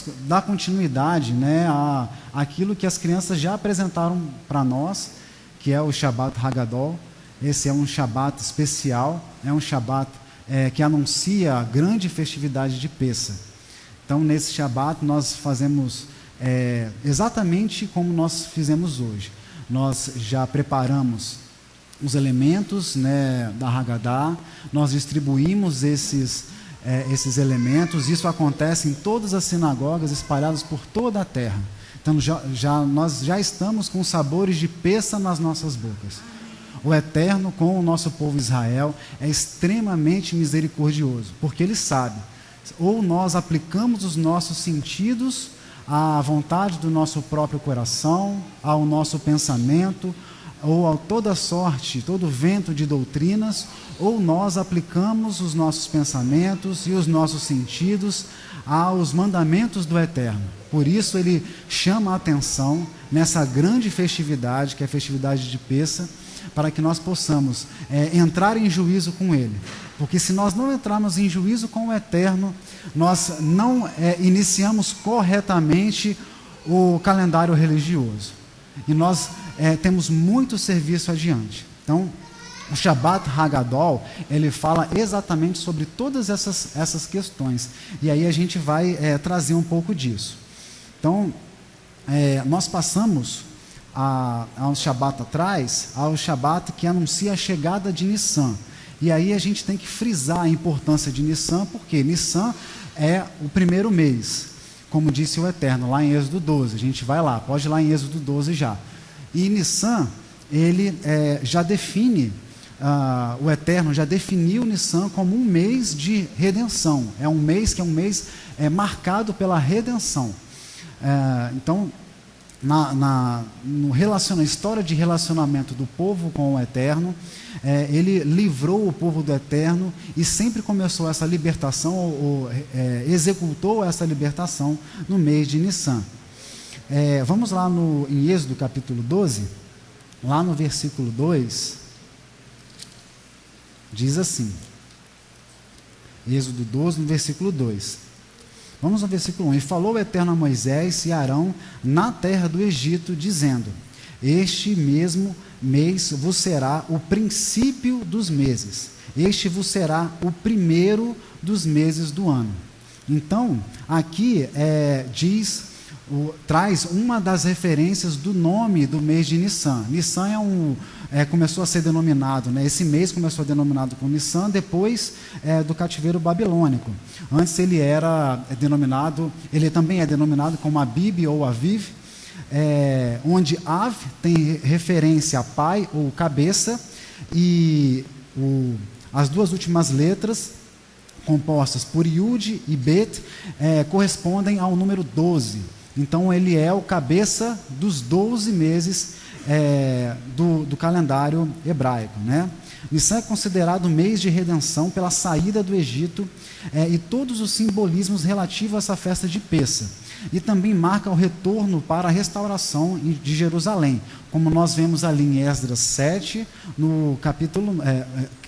vamos dar continuidade, né, àquilo que as crianças já apresentaram para nós, que é o Shabbat Hagadol. Esse é um Shabbat especial, é um Shabbat que anuncia a grande festividade de Pêssah. Então, nesse Shabbat, nós fazemos exatamente como nós fizemos hoje. Nós já preparamos os elementos, né, da Haggadah, nós distribuímos esses elementos. Isso acontece em todas as sinagogas espalhadas por toda a terra. Então, nós já estamos com sabores de Pêssah nas nossas bocas. O Eterno, com o nosso povo Israel, é extremamente misericordioso, porque Ele sabe, ou nós aplicamos os nossos sentidos à vontade do nosso próprio coração, ao nosso pensamento, ou a toda sorte, todo vento de doutrinas, ou nós aplicamos os nossos pensamentos e os nossos sentidos aos mandamentos do Eterno. Por isso Ele chama a atenção nessa grande festividade, que é a festividade de Pêssah, para que nós possamos entrar em juízo com Ele. Porque se nós não entrarmos em juízo com o Eterno, nós não iniciamos corretamente o calendário religioso. E nós temos muito serviço adiante. Então, o Shabbat Hagadol, ele fala exatamente sobre todas essas questões. E aí a gente vai trazer um pouco disso. Então, nós passamos há um Shabbat atrás, ao Shabbat que anuncia a chegada de Nissan. E aí a gente tem que frisar a importância de Nissan, porque Nissan é o primeiro mês, como disse o Eterno, lá em Êxodo 12. A gente vai lá, pode ir lá em Êxodo 12 já. E Nissan, ele já define, o Eterno já definiu Nissan como um mês de redenção. É um mês que é um mês marcado pela redenção. Então, na história de relacionamento do povo com o Eterno, ele livrou o povo do Eterno e sempre começou essa libertação, executou essa libertação no mês de Nissan. Vamos lá em Êxodo capítulo 12, lá no versículo 2, diz assim, Êxodo 12, no versículo 2. Vamos ao versículo 1. E falou o Eterno a Moisés e Arão na terra do Egito, dizendo: este mesmo mês vos será o princípio dos meses. Este vos será o primeiro dos meses do ano. Então, aqui traz uma das referências do nome do mês de Nissan. Nissan começou a ser denominado, né? Esse mês começou a ser denominado como Nissan depois do cativeiro babilônico. Antes ele também é denominado como Abib ou Aviv, onde Av tem referência a pai ou cabeça, e as duas últimas letras, compostas por Yud e Bet, correspondem ao número 12. Então ele é o cabeça dos 12 meses do calendário hebraico, né? Nissan é considerado o mês de redenção pela saída do Egito, e todos os simbolismos relativos a essa festa de Pêssah. E também marca o retorno para a restauração de Jerusalém, como nós vemos ali em Esdras 7, no capítulo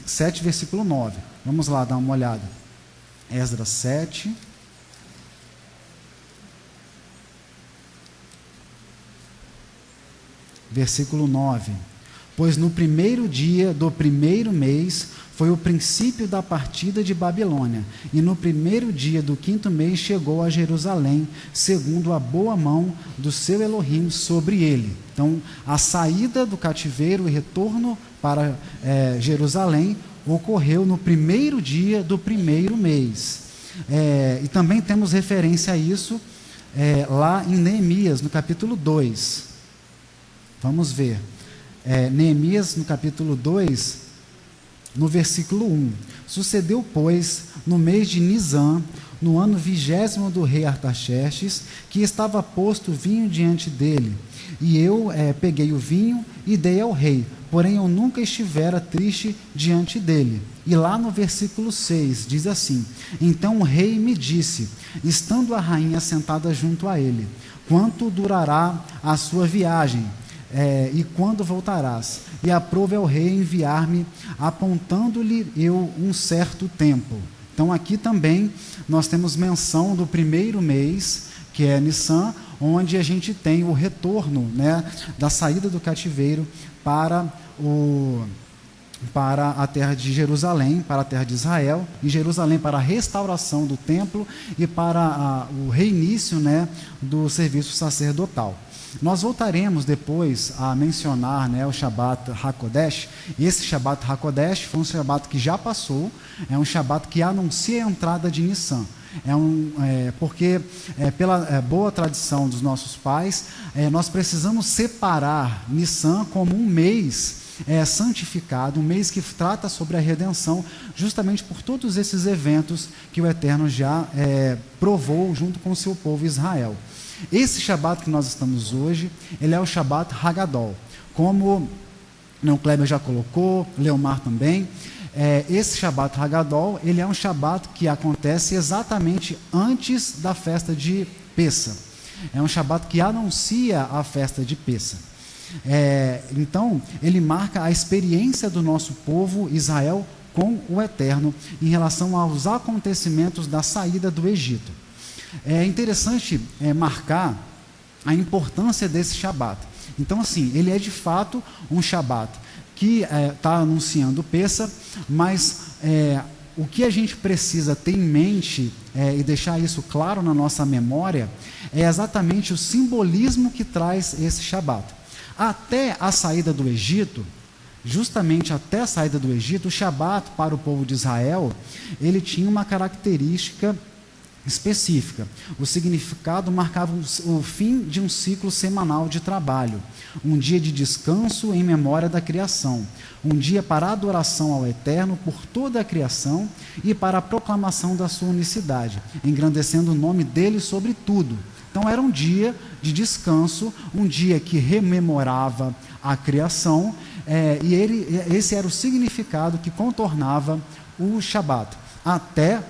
7, versículo 9. Vamos lá dar uma olhada. Esdras 7. Versículo 9. Pois no primeiro dia do primeiro mês foi o princípio da partida de Babilônia, e no primeiro dia do quinto mês chegou a Jerusalém, segundo a boa mão do seu Elohim sobre ele. Então, a saída do cativeiro e retorno para Jerusalém ocorreu no primeiro dia do primeiro mês. E também temos referência a isso lá em Neemias, no capítulo 2. Vamos ver. Neemias, no capítulo 2, no versículo 1. Sucedeu, pois, no mês de Nisan, no ano 20º do rei Artaxerxes, que estava posto vinho diante dele. E eu peguei o vinho e dei ao rei, porém eu nunca estivera triste diante dele. E lá no versículo 6, diz assim: então o rei me disse, estando a rainha sentada junto a ele: quanto durará a sua viagem? E quando voltarás? E aprove ao rei enviar-me, apontando-lhe eu um certo tempo. Então aqui também nós temos menção do primeiro mês, que é Nissan, onde a gente tem o retorno, né, da saída do cativeiro para a terra de Jerusalém, para a terra de Israel, e Jerusalém para a restauração do templo e para o reinício, né, do serviço sacerdotal. Nós voltaremos depois a mencionar, né, o Shabat HaKodesh. Esse Shabat HaKodesh foi um Shabat que já passou, é um Shabat que anuncia a entrada de Nissan. Porque pela boa tradição dos nossos pais, nós precisamos separar Nissan como um mês santificado, um mês que trata sobre a redenção, justamente por todos esses eventos que o Eterno já provou junto com o seu povo Israel. Esse Shabat que nós estamos hoje, ele é o Shabat Hagadol, como o Kleber já colocou, Leomar também. Esse Shabat Hagadol, ele é um Shabat que acontece exatamente antes da festa de Pessa. É um Shabat que anuncia a festa de Pessa. Então, ele marca a experiência do nosso povo Israel com o Eterno em relação aos acontecimentos da saída do Egito. É interessante marcar a importância desse Shabat. Então, assim, ele é de fato um Shabat que está anunciando Pessa, mas o que a gente precisa ter em mente e deixar isso claro na nossa memória é exatamente o simbolismo que traz esse Shabat. Até a saída do Egito, justamente até a saída do Egito, o Shabat para o povo de Israel, ele tinha uma característica específica. O significado marcava o fim de um ciclo semanal de trabalho, um dia de descanso em memória da criação, um dia para a adoração ao Eterno por toda a criação e para a proclamação da sua unicidade, engrandecendo o nome dele sobre tudo. Então era um dia de descanso, um dia que rememorava a criação, e esse era o significado que contornava o Shabat, até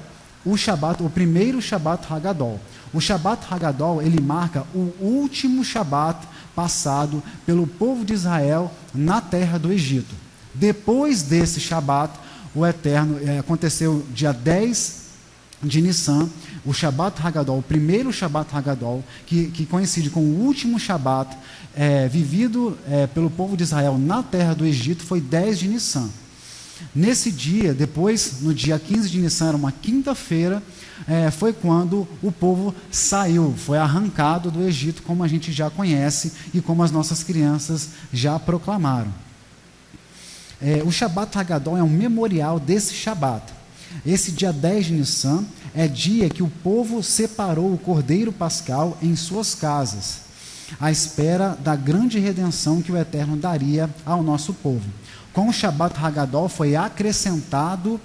o Shabat, o primeiro Shabat Hagadol. O Shabat Hagadol, ele marca o último Shabat passado pelo povo de Israel na terra do Egito. Depois desse Shabat, o Eterno, aconteceu dia 10 de Nissan, o Shabat Hagadol, o primeiro Shabat Hagadol, que coincide com o último Shabat vivido pelo povo de Israel na terra do Egito, foi 10 de Nissan. Nesse dia, depois, no dia 15 de Nissan, era uma quinta-feira, foi quando o povo saiu, foi arrancado do Egito, como a gente já conhece e como as nossas crianças já proclamaram. O Shabat Hagadol é um memorial desse Shabat. Esse dia 10 de Nissan é dia que o povo separou o Cordeiro Pascal em suas casas, à espera da grande redenção que o Eterno daria ao nosso povo. Com o Shabat Hagadol foi acrescentado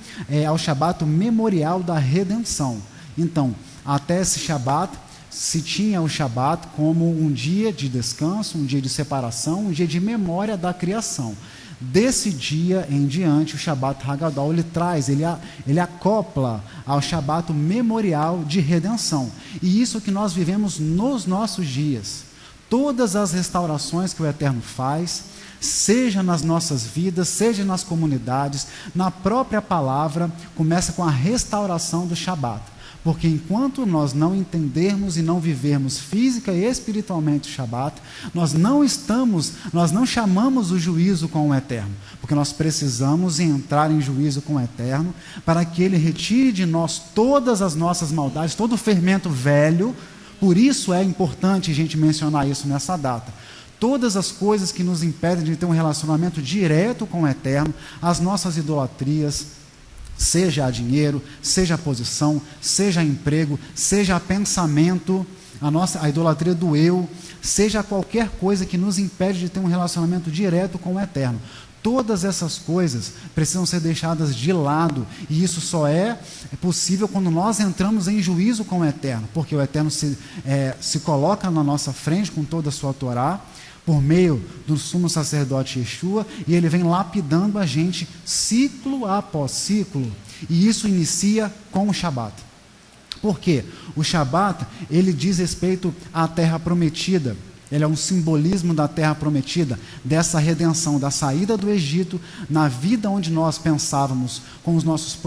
ao Shabat o memorial da redenção. Então, até esse Shabat, se tinha o Shabat como um dia de descanso, um dia de separação, um dia de memória da criação. Desse dia em diante, o Shabat Hagadol, ele acopla ao Shabat o memorial de redenção. E isso que nós vivemos nos nossos dias. Todas as restaurações que o Eterno faz, seja nas nossas vidas, seja nas comunidades, na própria palavra, começa com a restauração do Shabat. Porque enquanto nós não entendermos e não vivermos física e espiritualmente o Shabat, nós não chamamos o juízo com o Eterno, porque nós precisamos entrar em juízo com o Eterno, para que Ele retire de nós todas as nossas maldades, todo o fermento velho. Por isso é importante a gente mencionar isso nessa data. Todas as coisas que nos impedem de ter um relacionamento direto com o Eterno, as nossas idolatrias, seja a dinheiro, seja a posição, seja a emprego, seja a pensamento, a idolatria do eu, seja qualquer coisa que nos impede de ter um relacionamento direto com o Eterno. Todas essas coisas precisam ser deixadas de lado, e isso só é possível quando nós entramos em juízo com o Eterno, porque o Eterno se coloca na nossa frente com toda a sua Torá, por meio do sumo sacerdote Yeshua, e ele vem lapidando a gente ciclo após ciclo, e isso inicia com o Shabat. Por quê? O Shabat, ele diz respeito à terra prometida. Ele é um simbolismo da terra prometida, dessa redenção, da saída do Egito, na vida onde nós pensávamos com os nossos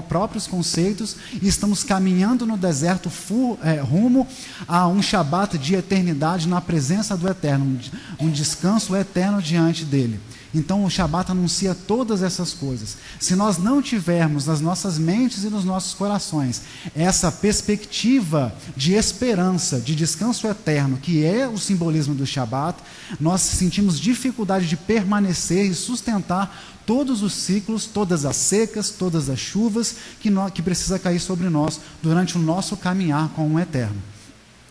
próprios conceitos, e estamos caminhando no deserto rumo a um Shabat de eternidade na presença do Eterno, um descanso eterno diante dele. Então o Shabat anuncia todas essas coisas. Se nós não tivermos nas nossas mentes e nos nossos corações essa perspectiva de esperança, de descanso eterno, que é o simbolismo do Shabat, nós sentimos dificuldade de permanecer e sustentar todos os ciclos, todas as secas, todas as chuvas que precisa cair sobre nós durante o nosso caminhar com o Eterno.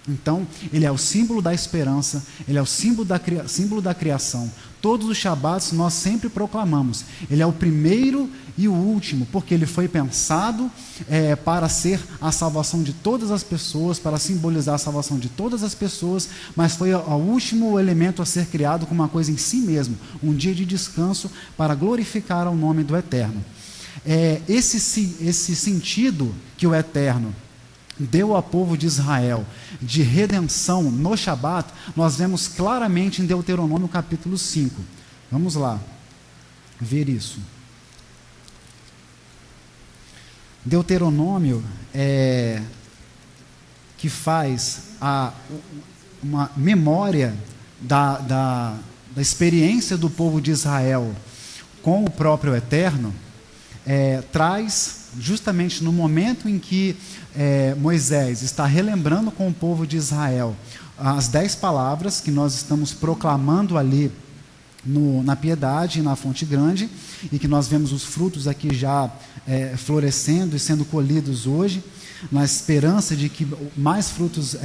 Então, ele é o símbolo da esperança, ele é o símbolo da criação. Todos os Shabats nós sempre proclamamos. Ele é o primeiro e o último, porque ele foi pensado para ser a salvação de todas as pessoas, para simbolizar a salvação de todas as pessoas, mas foi o último elemento a ser criado como uma coisa em si mesmo, um dia de descanso para glorificar o nome do Eterno. Esse sentido que o Eterno deu ao povo de Israel de redenção no Shabat, nós vemos claramente em Deuteronômio capítulo 5. Vamos lá ver isso. Deuteronômio que faz uma memória da experiência do povo de Israel com o próprio Eterno, traz justamente no momento em que Moisés está relembrando com o povo de Israel as 10 palavras que nós estamos proclamando ali na piedade e na fonte grande, e que nós vemos os frutos aqui já florescendo e sendo colhidos hoje, na esperança de que mais frutos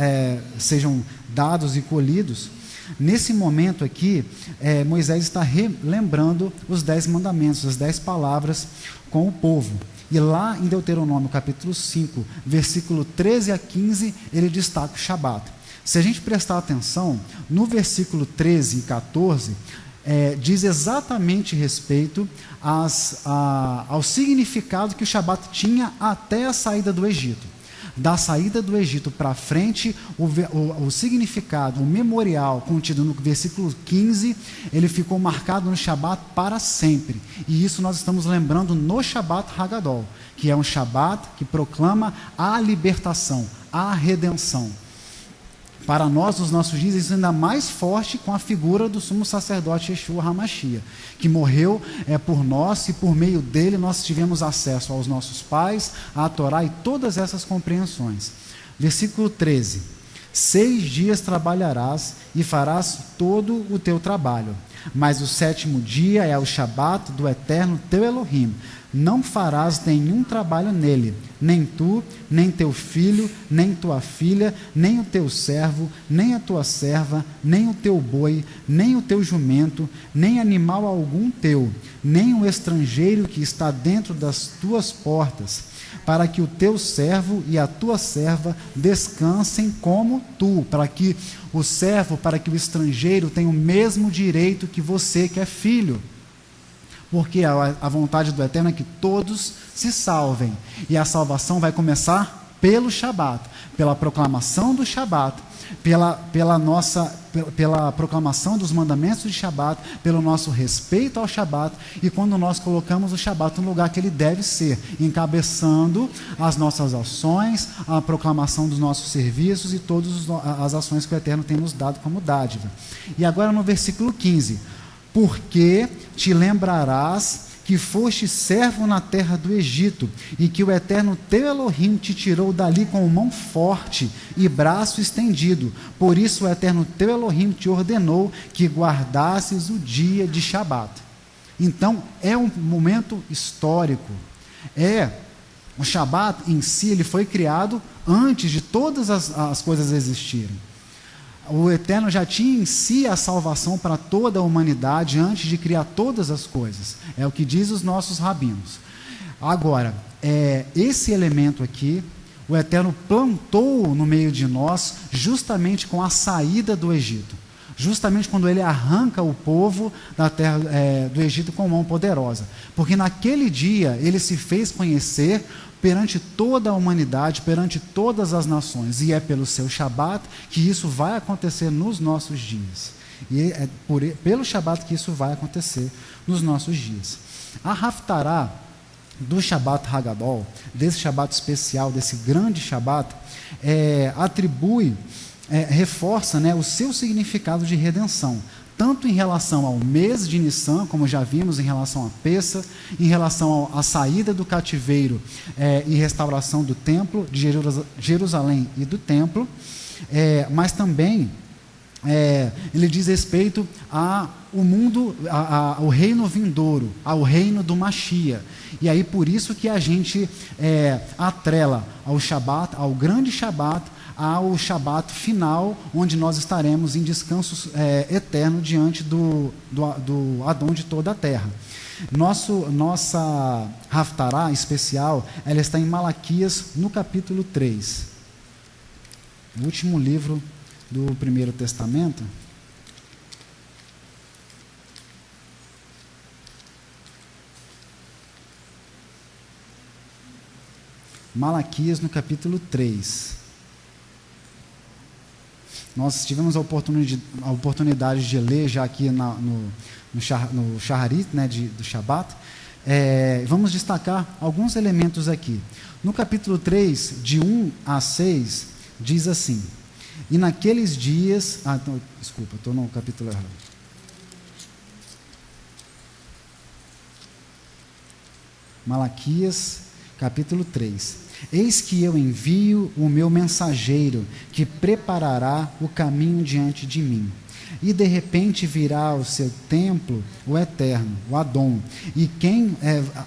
sejam dados e colhidos. Nesse momento aqui, Moisés está relembrando os 10 mandamentos, as 10 palavras com o povo. E lá em Deuteronômio capítulo 5, versículo 13 a 15, ele destaca o Shabat. Se a gente prestar atenção, no versículo 13 e 14, diz exatamente respeito ao significado que o Shabat tinha até a saída do Egito. Da saída do Egito para frente, o significado, o memorial contido no versículo 15, ele ficou marcado no Shabat para sempre. E isso nós estamos lembrando no Shabat Hagadol, que é um Shabat que proclama a libertação, a redenção. Para nós, nos nossos dias, isso é ainda mais forte com a figura do sumo sacerdote Yeshua HaMashiach, que morreu por nós, e por meio dele nós tivemos acesso aos nossos pais, à Torá e todas essas compreensões. Versículo 13: 6 dias trabalharás e farás todo o teu trabalho, mas o 7º dia é o Shabat do Eterno teu Elohim. Não farás nenhum trabalho nele, nem tu, nem teu filho, nem tua filha, nem o teu servo, nem a tua serva, nem o teu boi, nem o teu jumento, nem animal algum teu, nem o estrangeiro que está dentro das tuas portas, para que o teu servo e a tua serva descansem como tu, para que o servo, para que o estrangeiro tenha o mesmo direito que você, que é filho. Porque a vontade do Eterno é que todos se salvem. E a salvação vai começar pelo Shabat, pela proclamação do Shabat, pela proclamação dos mandamentos de Shabat, pelo nosso respeito ao Shabat, e quando nós colocamos o Shabat no lugar que ele deve ser, encabeçando as nossas ações, a proclamação dos nossos serviços e todas as ações que o Eterno tem nos dado como dádiva. E agora no versículo 15: porque te lembrarás que foste servo na terra do Egito, e que o Eterno teu Elohim te tirou dali com mão forte e braço estendido. Por isso o Eterno teu Elohim te ordenou que guardasses o dia de Shabat. Então, é um momento histórico. O Shabat em si, ele foi criado antes de todas as coisas existirem. O Eterno já tinha em si a salvação para toda a humanidade antes de criar todas as coisas. É o que diz os nossos rabinos. Agora, esse elemento aqui, o Eterno plantou no meio de nós justamente com a saída do Egito. justamente quando ele arranca o povo da terra do Egito com mão poderosa, porque naquele dia ele se fez conhecer perante toda a humanidade, perante todas as nações, e é pelo seu Shabat que isso vai acontecer nos nossos dias, e é pelo Shabat que isso vai acontecer nos nossos dias. A Haftará do Shabat Hagadol, desse Shabat especial, desse grande Shabat, reforça, né, o seu significado de redenção, tanto em relação ao mês de Nissan, como já vimos, em relação a Pessa, em relação à saída do cativeiro e restauração do templo, de Jerusalém e do templo, mas também ele diz respeito ao mundo, ao reino vindouro, ao reino do Mashiach. E aí por isso que a gente atrela ao Shabat, ao grande Shabat, ao Shabat final, onde nós estaremos em descanso eterno diante do Adão de toda a terra. Nossa Haftará especial, ela está em Malaquias, no capítulo 3. O último livro do Primeiro Testamento. Malaquias, no capítulo 3. Nós tivemos a oportunidade de ler já aqui no Shaharit, né, do Shabat. Vamos destacar alguns elementos aqui. No capítulo 3, de 1 a 6, diz assim: e naqueles dias... desculpa, estou no capítulo errado. Malaquias, capítulo 3. Eis que eu envio o meu mensageiro, que preparará o caminho diante de mim. E de repente virá ao seu templo o Eterno, o Adon,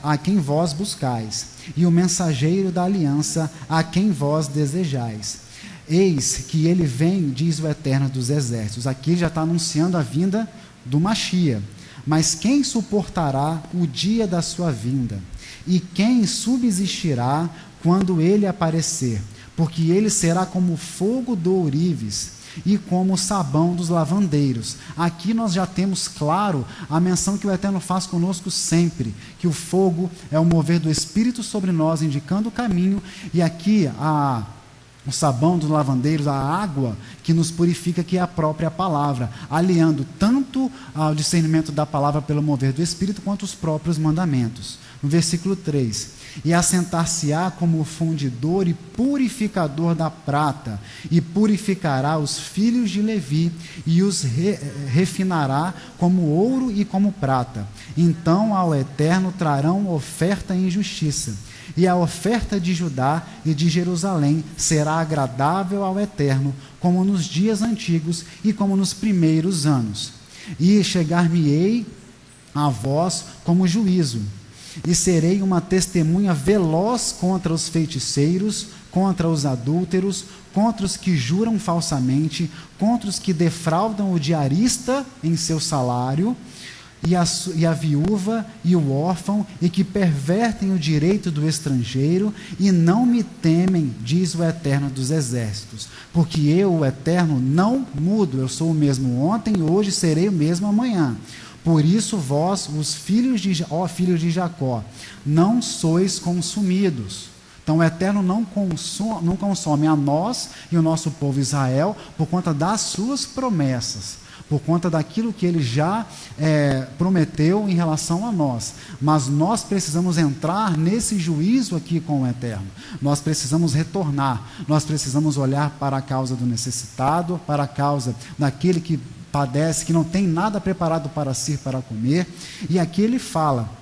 a quem vós buscais, e o mensageiro da aliança, a quem vós desejais. Eis que ele vem, diz o Eterno dos Exércitos. Aqui já está anunciando a vinda do Mashiach. Mas quem suportará o dia da sua vinda? E quem subsistirá quando ele aparecer? Porque ele será como fogo do ourives e como o sabão dos lavandeiros. Aqui nós já temos claro a menção que o Eterno faz conosco sempre, que o fogo é o mover do Espírito sobre nós, indicando o caminho, e aqui o sabão dos lavandeiros, a água que nos purifica, que é a própria palavra, aliando tanto ao discernimento da palavra pelo mover do Espírito, quanto os próprios mandamentos. No versículo 3, e assentar-se-á como fundidor e purificador da prata, e purificará os filhos de Levi, e os refinará como ouro e como prata. Então ao Eterno trarão oferta em justiça, e a oferta de Judá e de Jerusalém será agradável ao Eterno, como nos dias antigos e como nos primeiros anos. E chegar-me-ei a vós como juízo, e serei uma testemunha veloz contra os feiticeiros, contra os adúlteros, contra os que juram falsamente, contra os que defraudam o diarista em seu salário, e a viúva e o órfão, e que pervertem o direito do estrangeiro, e não me temem, diz o Eterno dos Exércitos, porque eu, o Eterno, não mudo. Eu sou o mesmo ontem, hoje serei o mesmo amanhã. Por isso vós, os filhos de Jacó, não sois consumidos. Então o Eterno não consome a nós e o nosso povo Israel por conta das suas promessas, por conta daquilo que ele já prometeu em relação a nós. Mas nós precisamos entrar nesse juízo aqui com o Eterno. Nós precisamos retornar, nós precisamos olhar para a causa do necessitado, para a causa daquele que padece, que não tem nada preparado para si para comer. E aqui ele fala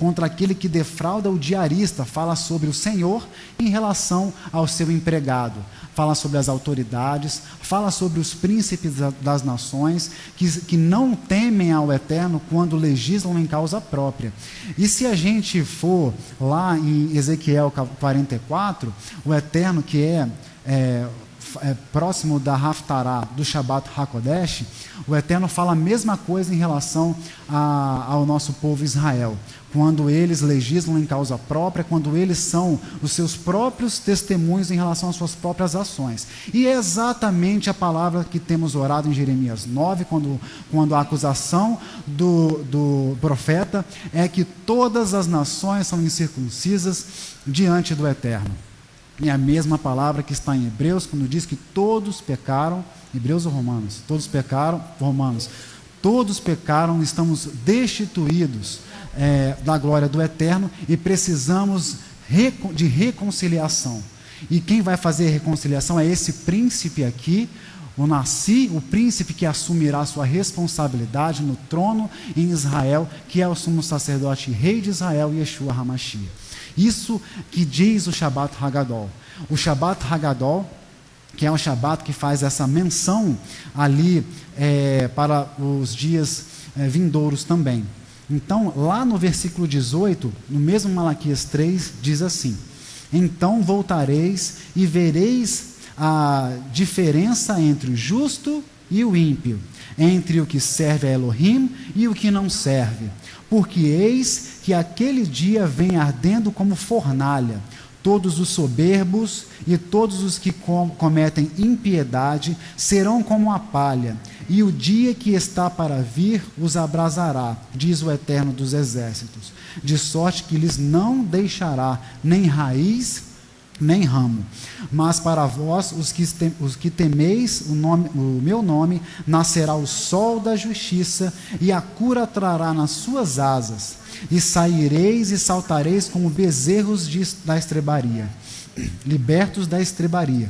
contra aquele que defrauda o diarista, fala sobre o Senhor em relação ao seu empregado, fala sobre as autoridades, fala sobre os príncipes das nações, que não temem ao Eterno quando legislam em causa própria. E se a gente for lá em Ezequiel 44, o Eterno, que próximo da Haftarah, do Shabat HaKodesh, o Eterno fala a mesma coisa em relação ao nosso povo Israel. Quando eles legislam em causa própria, quando eles são os seus próprios testemunhos em relação às suas próprias ações. E é exatamente a palavra que temos orado em Jeremias 9, quando a acusação do profeta é que todas as nações são incircuncisas diante do Eterno. E a mesma palavra que está em Hebreus, quando diz que todos pecaram, Hebreus ou Romanos? Todos pecaram, Romanos. Todos pecaram, estamos destituídos da glória do Eterno e precisamos de reconciliação. E quem vai fazer a reconciliação é esse príncipe aqui, o príncipe que assumirá sua responsabilidade no trono em Israel, que é o sumo sacerdote rei de Israel, Yeshua HaMashiach. Isso que diz o Shabat Hagadol. O Shabat Hagadol, que é um Shabat que faz essa menção ali para os dias vindouros também. Então, lá no versículo 18, no mesmo Malaquias 3, diz assim: então voltareis e vereis a diferença entre o justo e o ímpio, entre o que serve a Elohim e o que não serve. Porque eis que aquele dia vem ardendo como fornalha. Todos os soberbos e todos os que cometem impiedade serão como a palha, e o dia que está para vir os abrasará, diz o Eterno dos Exércitos, de sorte que lhes não deixará nem raiz, nem ramo. Mas para vós, os que temeis o meu nome, nascerá o sol da justiça, e a cura trará nas suas asas, e saireis e saltareis como bezerros da estrebaria, libertos da estrebaria,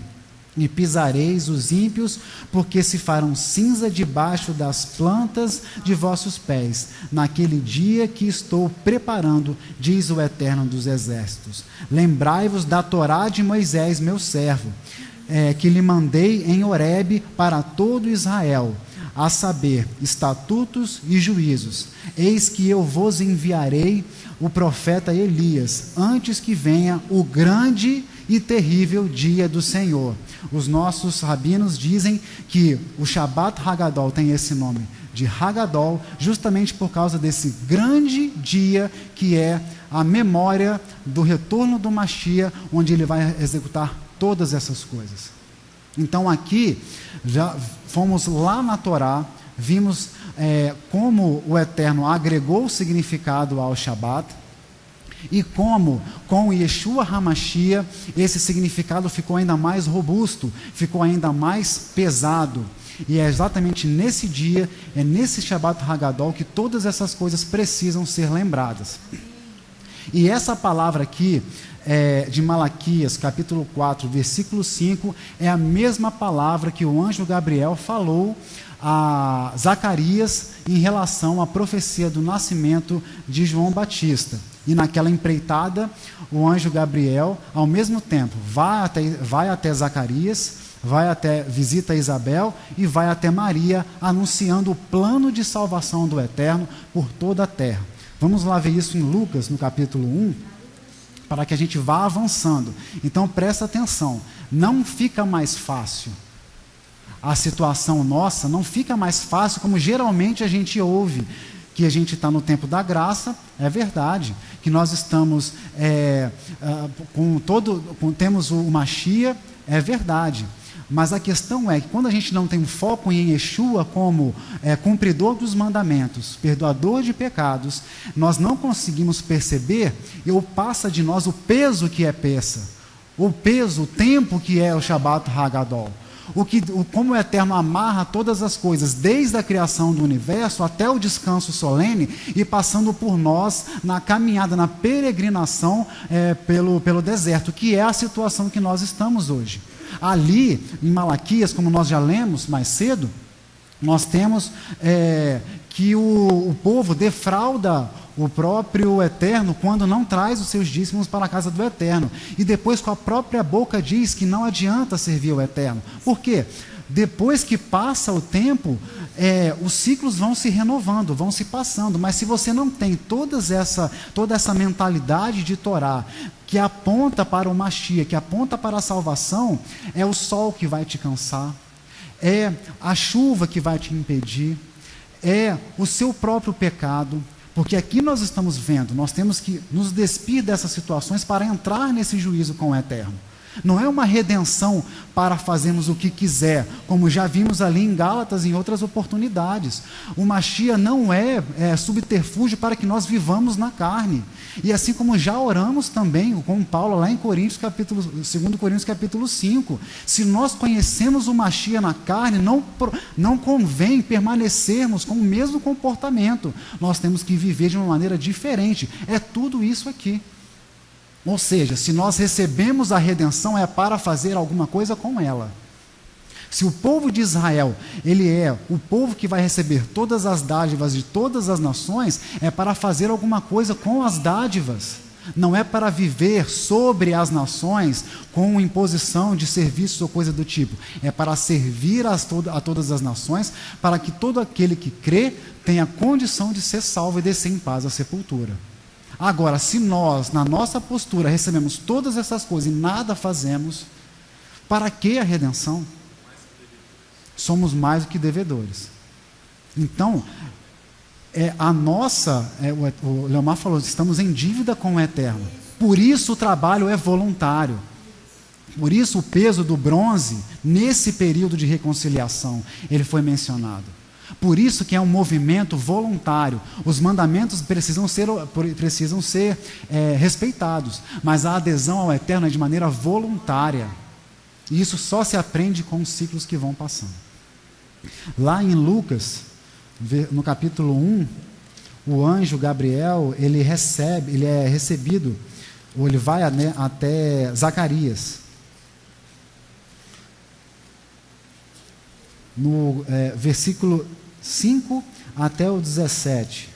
e pisareis os ímpios, porque se farão cinza debaixo das plantas de vossos pés, naquele dia que estou preparando, diz o Eterno dos Exércitos. Lembrai-vos da Torá de Moisés, meu servo, que lhe mandei em Horebe para todo Israel, a saber, estatutos e juízos. Eis que eu vos enviarei o profeta Elias, antes que venha o grande e terrível dia do Senhor. Os nossos rabinos dizem que o Shabat Hagadol tem esse nome de Hagadol, justamente por causa desse grande dia que é a memória do retorno do Mashiach, onde ele vai executar todas essas coisas. Então aqui, já fomos lá na Torá, vimos como o Eterno agregou o significado ao Shabat, e como com Yeshua HaMashiach esse significado ficou ainda mais robusto, ficou ainda mais pesado. E é exatamente nesse dia, é nesse Shabat Hagadol que todas essas coisas precisam ser lembradas. E essa palavra aqui, de Malaquias, capítulo 4, versículo 5, é a mesma palavra que o anjo Gabriel falou a Zacarias em relação à profecia do nascimento de João Batista. E naquela empreitada, o anjo Gabriel, ao mesmo tempo, vai até Zacarias, visita Isabel e vai até Maria, anunciando o plano de salvação do Eterno por toda a terra. Vamos lá ver isso em Lucas, no capítulo 1, para que a gente vá avançando. Então presta atenção, não fica mais fácil. A situação nossa não fica mais fácil como geralmente a gente ouve, que a gente está no tempo da graça, é verdade, que nós estamos temos o Mashiach, é verdade, mas a questão é que quando a gente não tem um foco em Yeshua como cumpridor dos mandamentos, perdoador de pecados, nós não conseguimos perceber, ou passa de nós o peso que é Pessa, o tempo que é o Shabat Hagadol. Como o Eterno amarra todas as coisas, desde a criação do universo até o descanso solene, e passando por nós na caminhada, na peregrinação pelo deserto, que é a situação que nós estamos hoje. Ali, em Malaquias, como nós já lemos mais cedo, nós temos que o povo defrauda o próprio Eterno quando não traz os seus dízimos para a casa do Eterno. E depois com a própria boca diz que não adianta servir o Eterno. Por quê? Depois que passa o tempo, os ciclos vão se renovando, vão se passando. Mas se você não tem toda essa mentalidade de Torá, que aponta para o Mashiach, que aponta para a salvação, é o sol que vai te cansar, é a chuva que vai te impedir, é o seu próprio pecado. Porque aqui nós estamos vendo, nós temos que nos despir dessas situações para entrar nesse juízo com o Eterno. Não é uma redenção para fazermos o que quiser, como já vimos ali em Gálatas e em outras oportunidades. O Mashiach não é subterfúgio para que nós vivamos na carne. E assim como já oramos também com Paulo lá em 2 Coríntios capítulo 5, se nós conhecemos o Mashiach na carne, não convém permanecermos com o mesmo comportamento. Nós temos que viver de uma maneira diferente. É tudo isso aqui. Ou seja, se nós recebemos a redenção, é para fazer alguma coisa com ela. Se o povo de Israel, ele é o povo que vai receber todas as dádivas de todas as nações, é para fazer alguma coisa com as dádivas. Não é para viver sobre as nações com imposição de serviços ou coisa do tipo. É para servir a todas as nações, para que todo aquele que crê tenha condição de ser salvo e descer em paz à sepultura. Agora, se nós, na nossa postura, recebemos todas essas coisas e nada fazemos, para que a redenção? Somos mais do que devedores. Então, o Leomar falou, estamos em dívida com o Eterno. Por isso o trabalho é voluntário. Por isso o peso do bronze, nesse período de reconciliação, ele foi mencionado. Por isso que é um movimento voluntário. Os mandamentos precisam ser respeitados, mas a adesão ao Eterno é de maneira voluntária. E isso só se aprende com os ciclos que vão passando. Lá em Lucas, no capítulo 1, o anjo Gabriel, ele é recebido, ou ele vai até Zacarias. No versículo 5 até o 17.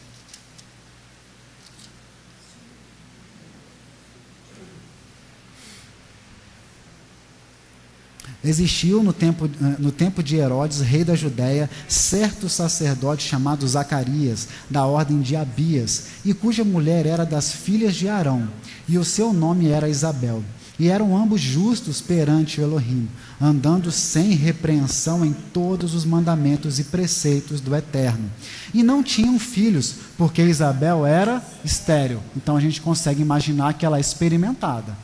Existiu no tempo de Herodes, rei da Judéia, certo sacerdote chamado Zacarias, da ordem de Abias, e cuja mulher era das filhas de Arão, e o seu nome era Isabel. E eram ambos justos perante o Elohim, andando sem repreensão em todos os mandamentos e preceitos do Eterno. E não tinham filhos, porque Isabel era estéril. Então a gente consegue imaginar que ela é experimentada.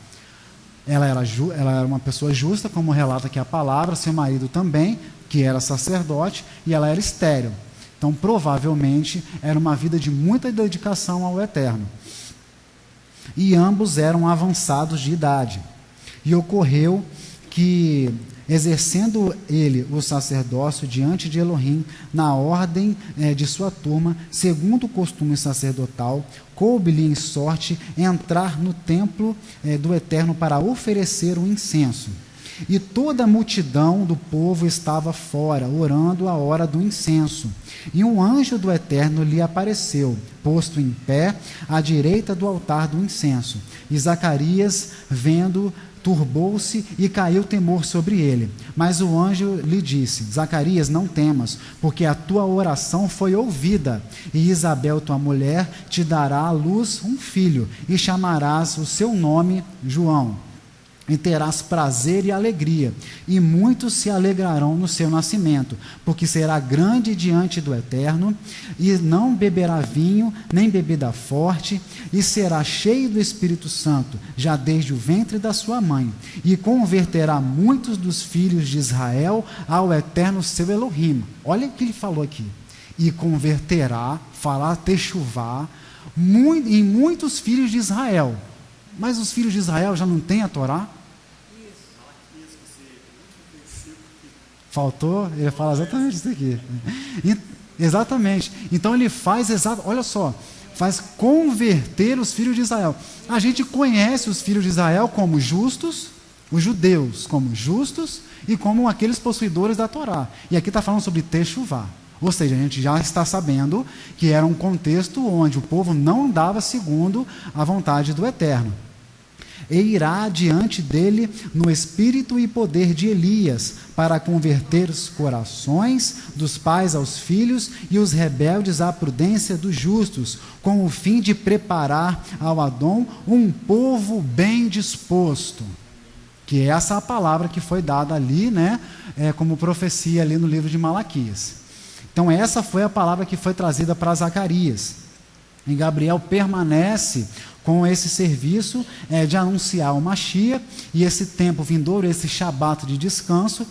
Ela era uma pessoa justa, como relata aqui a palavra, seu marido também, que era sacerdote, e ela era estéril. Então provavelmente era uma vida de muita dedicação ao Eterno. E ambos eram avançados de idade. E ocorreu que, exercendo ele o sacerdócio diante de Elohim, na ordem de sua turma, segundo o costume sacerdotal, coube-lhe em sorte entrar no templo do Eterno para oferecer o incenso. E toda a multidão do povo estava fora, orando a hora do incenso. E um anjo do Eterno lhe apareceu, posto em pé, à direita do altar do incenso. E Zacarias, vendo, turbou-se e caiu temor sobre ele. Mas o anjo lhe disse: Zacarias, não temas, porque a tua oração foi ouvida. E Isabel, tua mulher, te dará à luz um filho, e chamarás o seu nome João. E terás prazer e alegria, e muitos se alegrarão no seu nascimento, porque será grande diante do Eterno, e não beberá vinho, nem bebida forte, e será cheio do Espírito Santo, já desde o ventre da sua mãe, e converterá muitos dos filhos de Israel ao Eterno seu Elohim. Olha o que ele falou aqui. E converterá, falar techuvá, em muitos filhos de Israel. Mas os filhos de Israel já não têm a Torá? Faltou? Ele fala exatamente isso aqui. Exatamente. Então ele faz olha só, faz converter os filhos de Israel. A gente conhece os filhos de Israel como justos, os judeus como justos e como aqueles possuidores da Torá. E aqui está falando sobre techuvá. Ou seja, a gente já está sabendo que era um contexto onde o povo não andava segundo a vontade do Eterno. e irá diante dele no espírito e poder de Elias, para converter os corações dos pais aos filhos e os rebeldes à prudência dos justos, com o fim de preparar ao Adom um povo bem disposto. Que é essa a palavra que foi dada ali, né, como profecia ali no livro de Malaquias. Então essa foi a palavra que foi trazida para Zacarias. E Gabriel permanece com esse serviço de anunciar o Mashiach, e esse tempo vindouro, esse Shabat de descanso,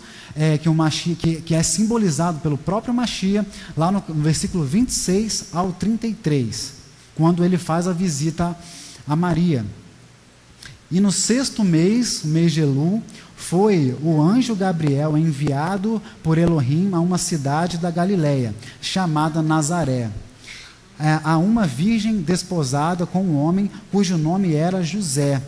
que é simbolizado pelo próprio Mashiach, lá no versículo 26 ao 33, quando ele faz a visita a Maria. E no 6º mês, o mês de Elul, foi o anjo Gabriel enviado por Elohim a uma cidade da Galileia, chamada Nazaré, a uma virgem desposada com um homem cujo nome era José,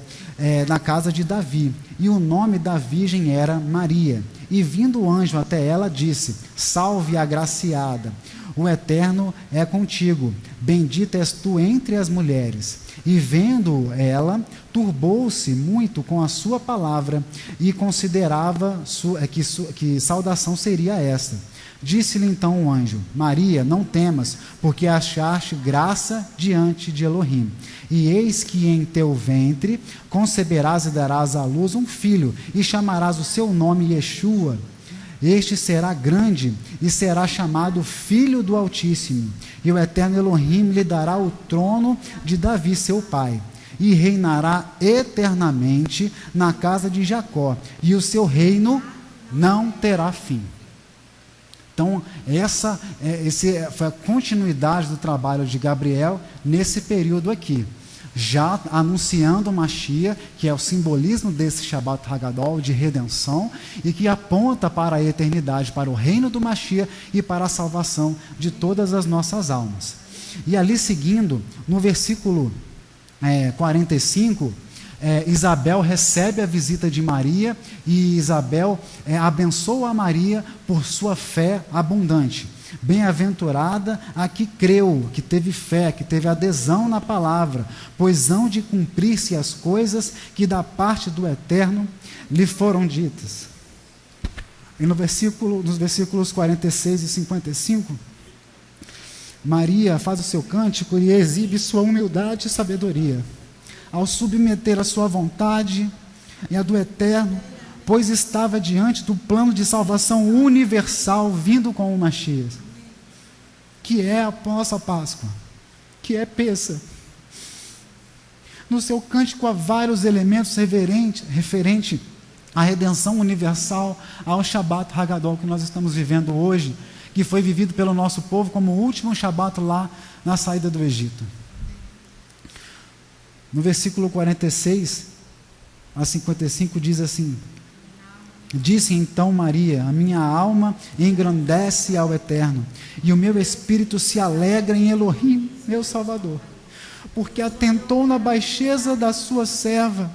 na casa de Davi, e o nome da virgem era Maria. E vindo o anjo até ela, disse: Salve, agraciada, o Eterno é contigo, bendita és tu entre as mulheres. E vendo ela, turbou-se muito com a sua palavra, e considerava que saudação seria esta. Disse-lhe então o anjo: Maria, não temas, porque achaste graça diante de Elohim. E eis que em teu ventre conceberás e darás à luz um filho, e chamarás o seu nome Yeshua. Este será grande e será chamado Filho do Altíssimo. E o Eterno Elohim lhe dará o trono de Davi, seu pai, e reinará eternamente na casa de Jacó, e o seu reino não terá fim. Então, essa foi a continuidade do trabalho de Gabriel nesse período aqui, já anunciando o Mashiach, que é o simbolismo desse Shabat Hagadol, de redenção, e que aponta para a eternidade, para o reino do Mashiach e para a salvação de todas as nossas almas. E ali seguindo, no versículo 45, Isabel recebe a visita de Maria, e Isabel abençoa a Maria por sua fé abundante. Bem-aventurada a que creu, que teve fé, que teve adesão na palavra, pois hão de cumprir-se as coisas que da parte do Eterno lhe foram ditas. E nos versículos 46 e 55, Maria faz o seu cântico e exibe sua humildade e sabedoria, ao submeter a sua vontade e a do Eterno, pois estava diante do plano de salvação universal vindo com o Mashiach, que é a nossa Páscoa, que é Pêssah. No seu cântico há vários elementos referentes à redenção universal, ao Shabat Hagadol que nós estamos vivendo hoje, que foi vivido pelo nosso povo como o último Shabat lá na saída do Egito. No versículo 46 a 55 diz assim: Disse então Maria: a minha alma engrandece ao Eterno, e o meu espírito se alegra em Elohim, meu Salvador, porque atentou na baixeza da sua serva.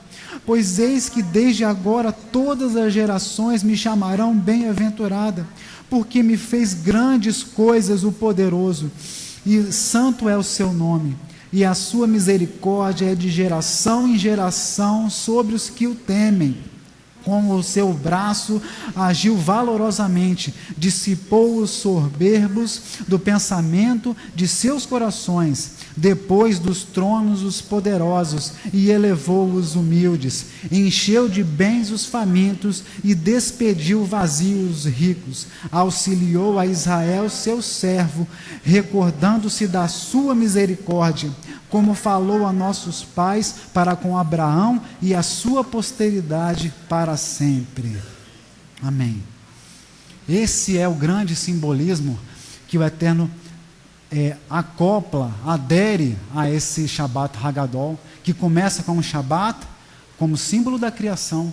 Pois eis que desde agora todas as gerações me chamarão bem-aventurada, porque me fez grandes coisas o poderoso, e santo é o seu nome, e a sua misericórdia é de geração em geração sobre os que o temem. Com o seu braço agiu valorosamente, dissipou os soberbos do pensamento de seus corações, depois dos tronos os poderosos, e elevou os humildes, encheu de bens os famintos, e despediu vazios os ricos, auxiliou a Israel seu servo, recordando-se da sua misericórdia, como falou a nossos pais para com Abraão e a sua posteridade para sempre. Amém. Esse é o grande simbolismo que o Eterno adere a esse Shabat Hagadol, que começa como Shabat, como símbolo da criação,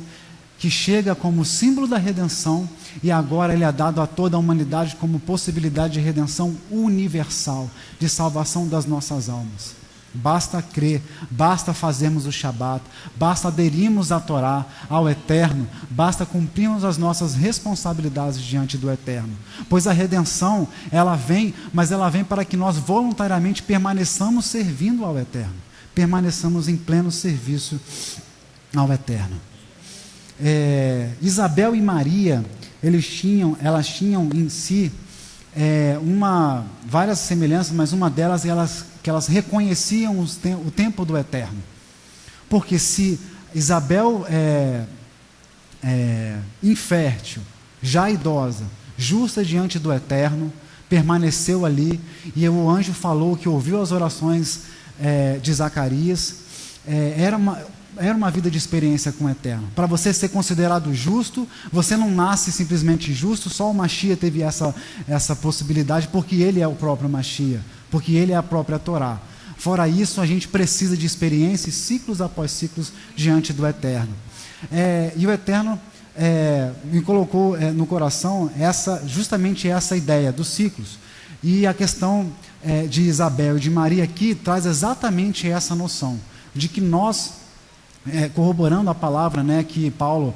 que chega como símbolo da redenção, e agora ele é dado a toda a humanidade como possibilidade de redenção universal, de salvação das nossas almas. Basta crer, basta fazermos o Shabat, basta aderirmos à Torá, ao Eterno, basta cumprirmos as nossas responsabilidades diante do Eterno. Pois a redenção, ela vem, mas ela vem para que nós voluntariamente permaneçamos servindo ao Eterno, permaneçamos em pleno serviço ao Eterno. Isabel e Maria, elas tinham em si várias semelhanças, mas uma delas que elas reconheciam o tempo do Eterno. Porque se Isabel infértil, já idosa, justa diante do Eterno, permaneceu ali, e o anjo falou que ouviu as orações de Zacarias, era uma vida de experiência com o Eterno. Para você ser considerado justo, você não nasce simplesmente justo, só o Mashiach teve essa possibilidade, porque ele é o próprio Mashiach, porque ele é a própria Torá. Fora isso, a gente precisa de experiências, ciclos após ciclos, diante do Eterno. E o Eterno me colocou no coração justamente essa ideia dos ciclos. E a questão de Isabel e de Maria aqui traz exatamente essa noção, de que nós, corroborando a palavra, né, que Paulo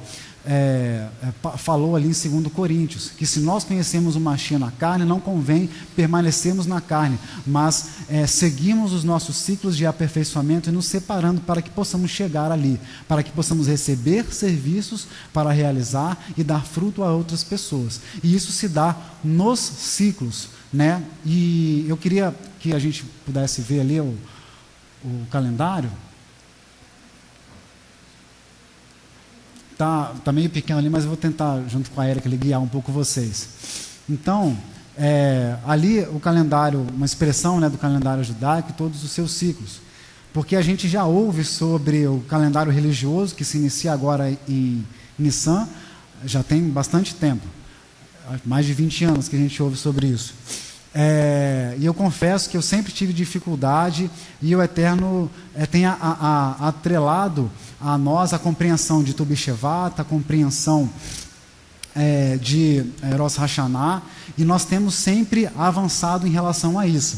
falou ali em 2 Coríntios, que se nós conhecemos o Mashiach na carne, não convém permanecermos na carne, mas seguimos os nossos ciclos de aperfeiçoamento e nos separando para que possamos chegar ali, para que possamos receber serviços para realizar e dar fruto a outras pessoas. E isso se dá nos ciclos, né? E eu queria que a gente pudesse ver ali o calendário. Tá meio pequeno ali, mas eu vou tentar, junto com a Érica, guiar um pouco vocês. Então, ali o calendário, uma expressão, né, do calendário judaico e todos os seus ciclos. Porque a gente já ouve sobre o calendário religioso, que se inicia agora em Nissan, já tem bastante tempo. Mais de 20 anos que a gente ouve sobre isso. E eu confesso que eu sempre tive dificuldade, e o Eterno tem atrelado a nós a compreensão de Tu B'Shevat, a compreensão de Rosh Hashanah, e nós temos sempre avançado em relação a isso.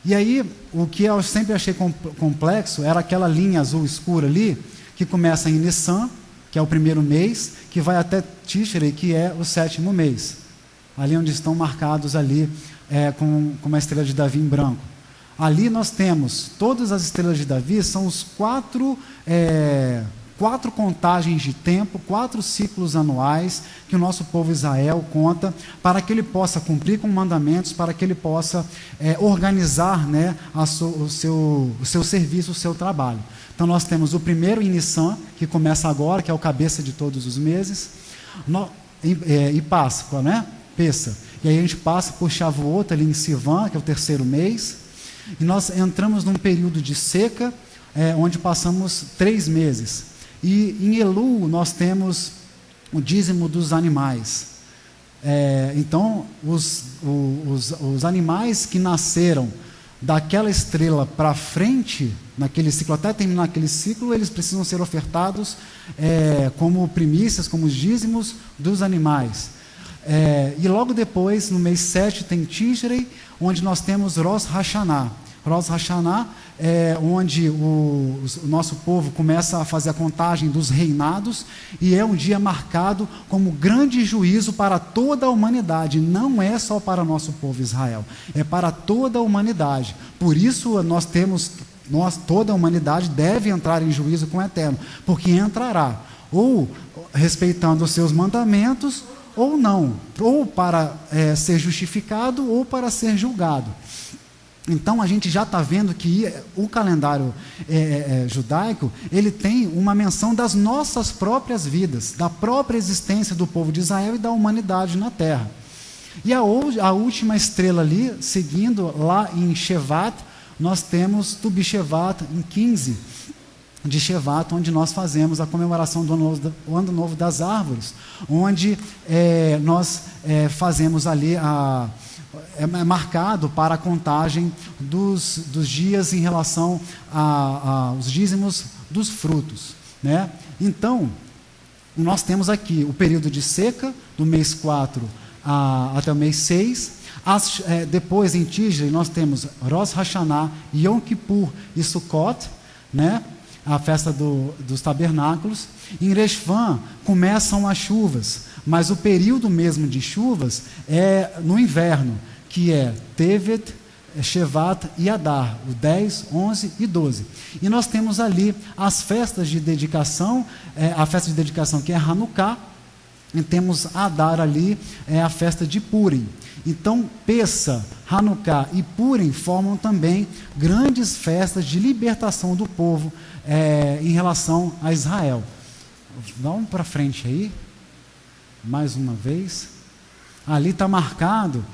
E aí, o que eu sempre achei complexo era aquela linha azul escura ali, que começa em Nissan, que é o primeiro mês, que vai até Tishrei, que é o 7º mês. Ali onde estão marcados ali com uma estrela de Davi em branco. Ali nós temos, todas as estrelas de Davi são os quatro contagens de tempo, 4 ciclos anuais que o nosso povo Israel conta, para que ele possa cumprir com mandamentos, para que ele possa organizar, né, o seu serviço, o seu trabalho. Então nós temos o primeiro em Nissan, que começa agora, que é o cabeça de todos os meses, e Páscoa, né? Pessa. E aí a gente passa por Shavuot ali em Sivan, que é o 3º mês, e nós entramos num período de seca, onde passamos 3 meses. E em Elul nós temos o dízimo dos animais. Então, os animais que nasceram daquela estrela para frente, naquele ciclo, até terminar aquele ciclo, eles precisam ser ofertados como primícias, como os dízimos dos animais. E logo depois, no mês 7, tem Tishrei, onde nós temos Rosh Hashanah. Rosh Hashanah é onde o nosso povo começa a fazer a contagem dos reinados, e é um dia marcado como grande juízo para toda a humanidade. Não é só para o nosso povo Israel, é para toda a humanidade. Por isso toda a humanidade deve entrar em juízo com o Eterno, porque entrará ou respeitando os seus mandamentos, ou não, ou para ser justificado, ou para ser julgado. Então a gente já está vendo que o calendário judaico, ele tem uma menção das nossas próprias vidas, da própria existência do povo de Israel e da humanidade na terra. E a última estrela ali, seguindo lá em Shevat, nós temos Tu B'Shevat em 15 de Shevat, onde nós fazemos a comemoração do Ano Novo das Árvores, onde nós fazemos ali marcado para a contagem dos dias em relação aos dízimos dos frutos, né? Então, nós temos aqui o período de seca, do mês 4 até o mês 6. Depois, em Tishrei, nós temos Rosh Hashanah, Yom Kippur e Sukkot, né? A festa dos tabernáculos. Em Reshvan começam as chuvas, mas o período mesmo de chuvas é no inverno, que é Tevet, Shevat e Adar, o 10, 11 e 12. E nós temos ali as festas de dedicação, a festa de dedicação que é Hanukkah, e temos Adar ali, a festa de Purim. Então, Pessa, Hanukkah e Purim formam também grandes festas de libertação do povo em relação a Israel. Vamos para frente aí, mais uma vez. Ali está marcado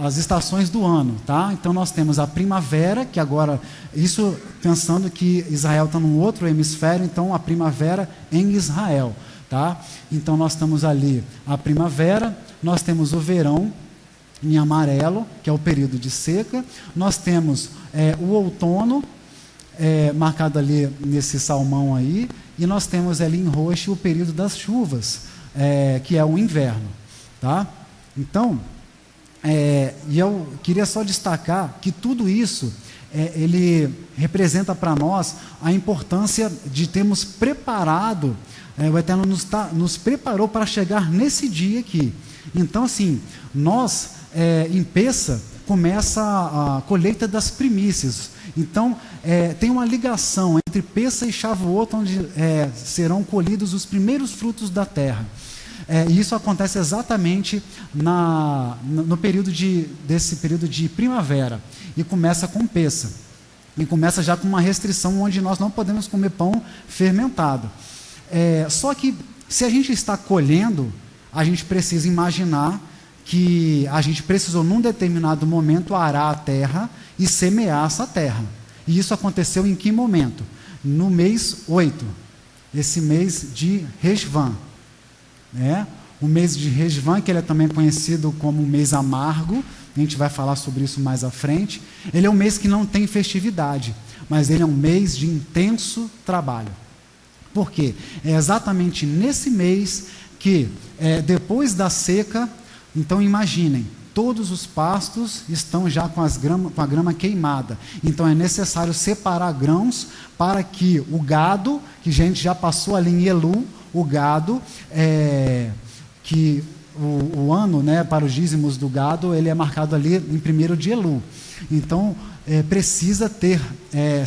as estações do ano, tá? Então nós temos a primavera, que agora, isso pensando que Israel está num outro hemisfério, então a primavera em Israel, tá? Então nós estamos ali a primavera, nós temos o verão em amarelo, que é o período de seca, nós temos o outono, marcado ali nesse salmão aí, e nós temos ali em roxo o período das chuvas, que é o inverno, tá? Então, e eu queria só destacar que tudo isso, ele representa para nós a importância de termos preparado, o Eterno nos preparou para chegar nesse dia aqui. Então, assim, nós, em Pessa, começa a colheita das primícias. Então, tem uma ligação entre Pessa e Shavuot, onde serão colhidos os primeiros frutos da terra. E isso acontece exatamente no período desse período de primavera, e começa com Pessa, e começa já com uma restrição onde nós não podemos comer pão fermentado. Só que se a gente está colhendo, a gente precisa imaginar que a gente precisou num determinado momento arar a terra e semear essa terra. E isso aconteceu em que momento? No mês 8, esse mês de Reshvan. O mês de Reshvan, que ele é também conhecido como mês amargo, a gente vai falar sobre isso mais à frente. Ele é um mês que não tem festividade, mas ele é um mês de intenso trabalho. Por quê? É exatamente nesse mês que, depois da seca, então imaginem, todos os pastos estão já com a grama queimada. Então é necessário separar grãos para que o gado, que a gente já passou ali em Elu, o gado, que o ano, para os dízimos do gado, ele é marcado ali em 1º de Elu. Então, precisa ter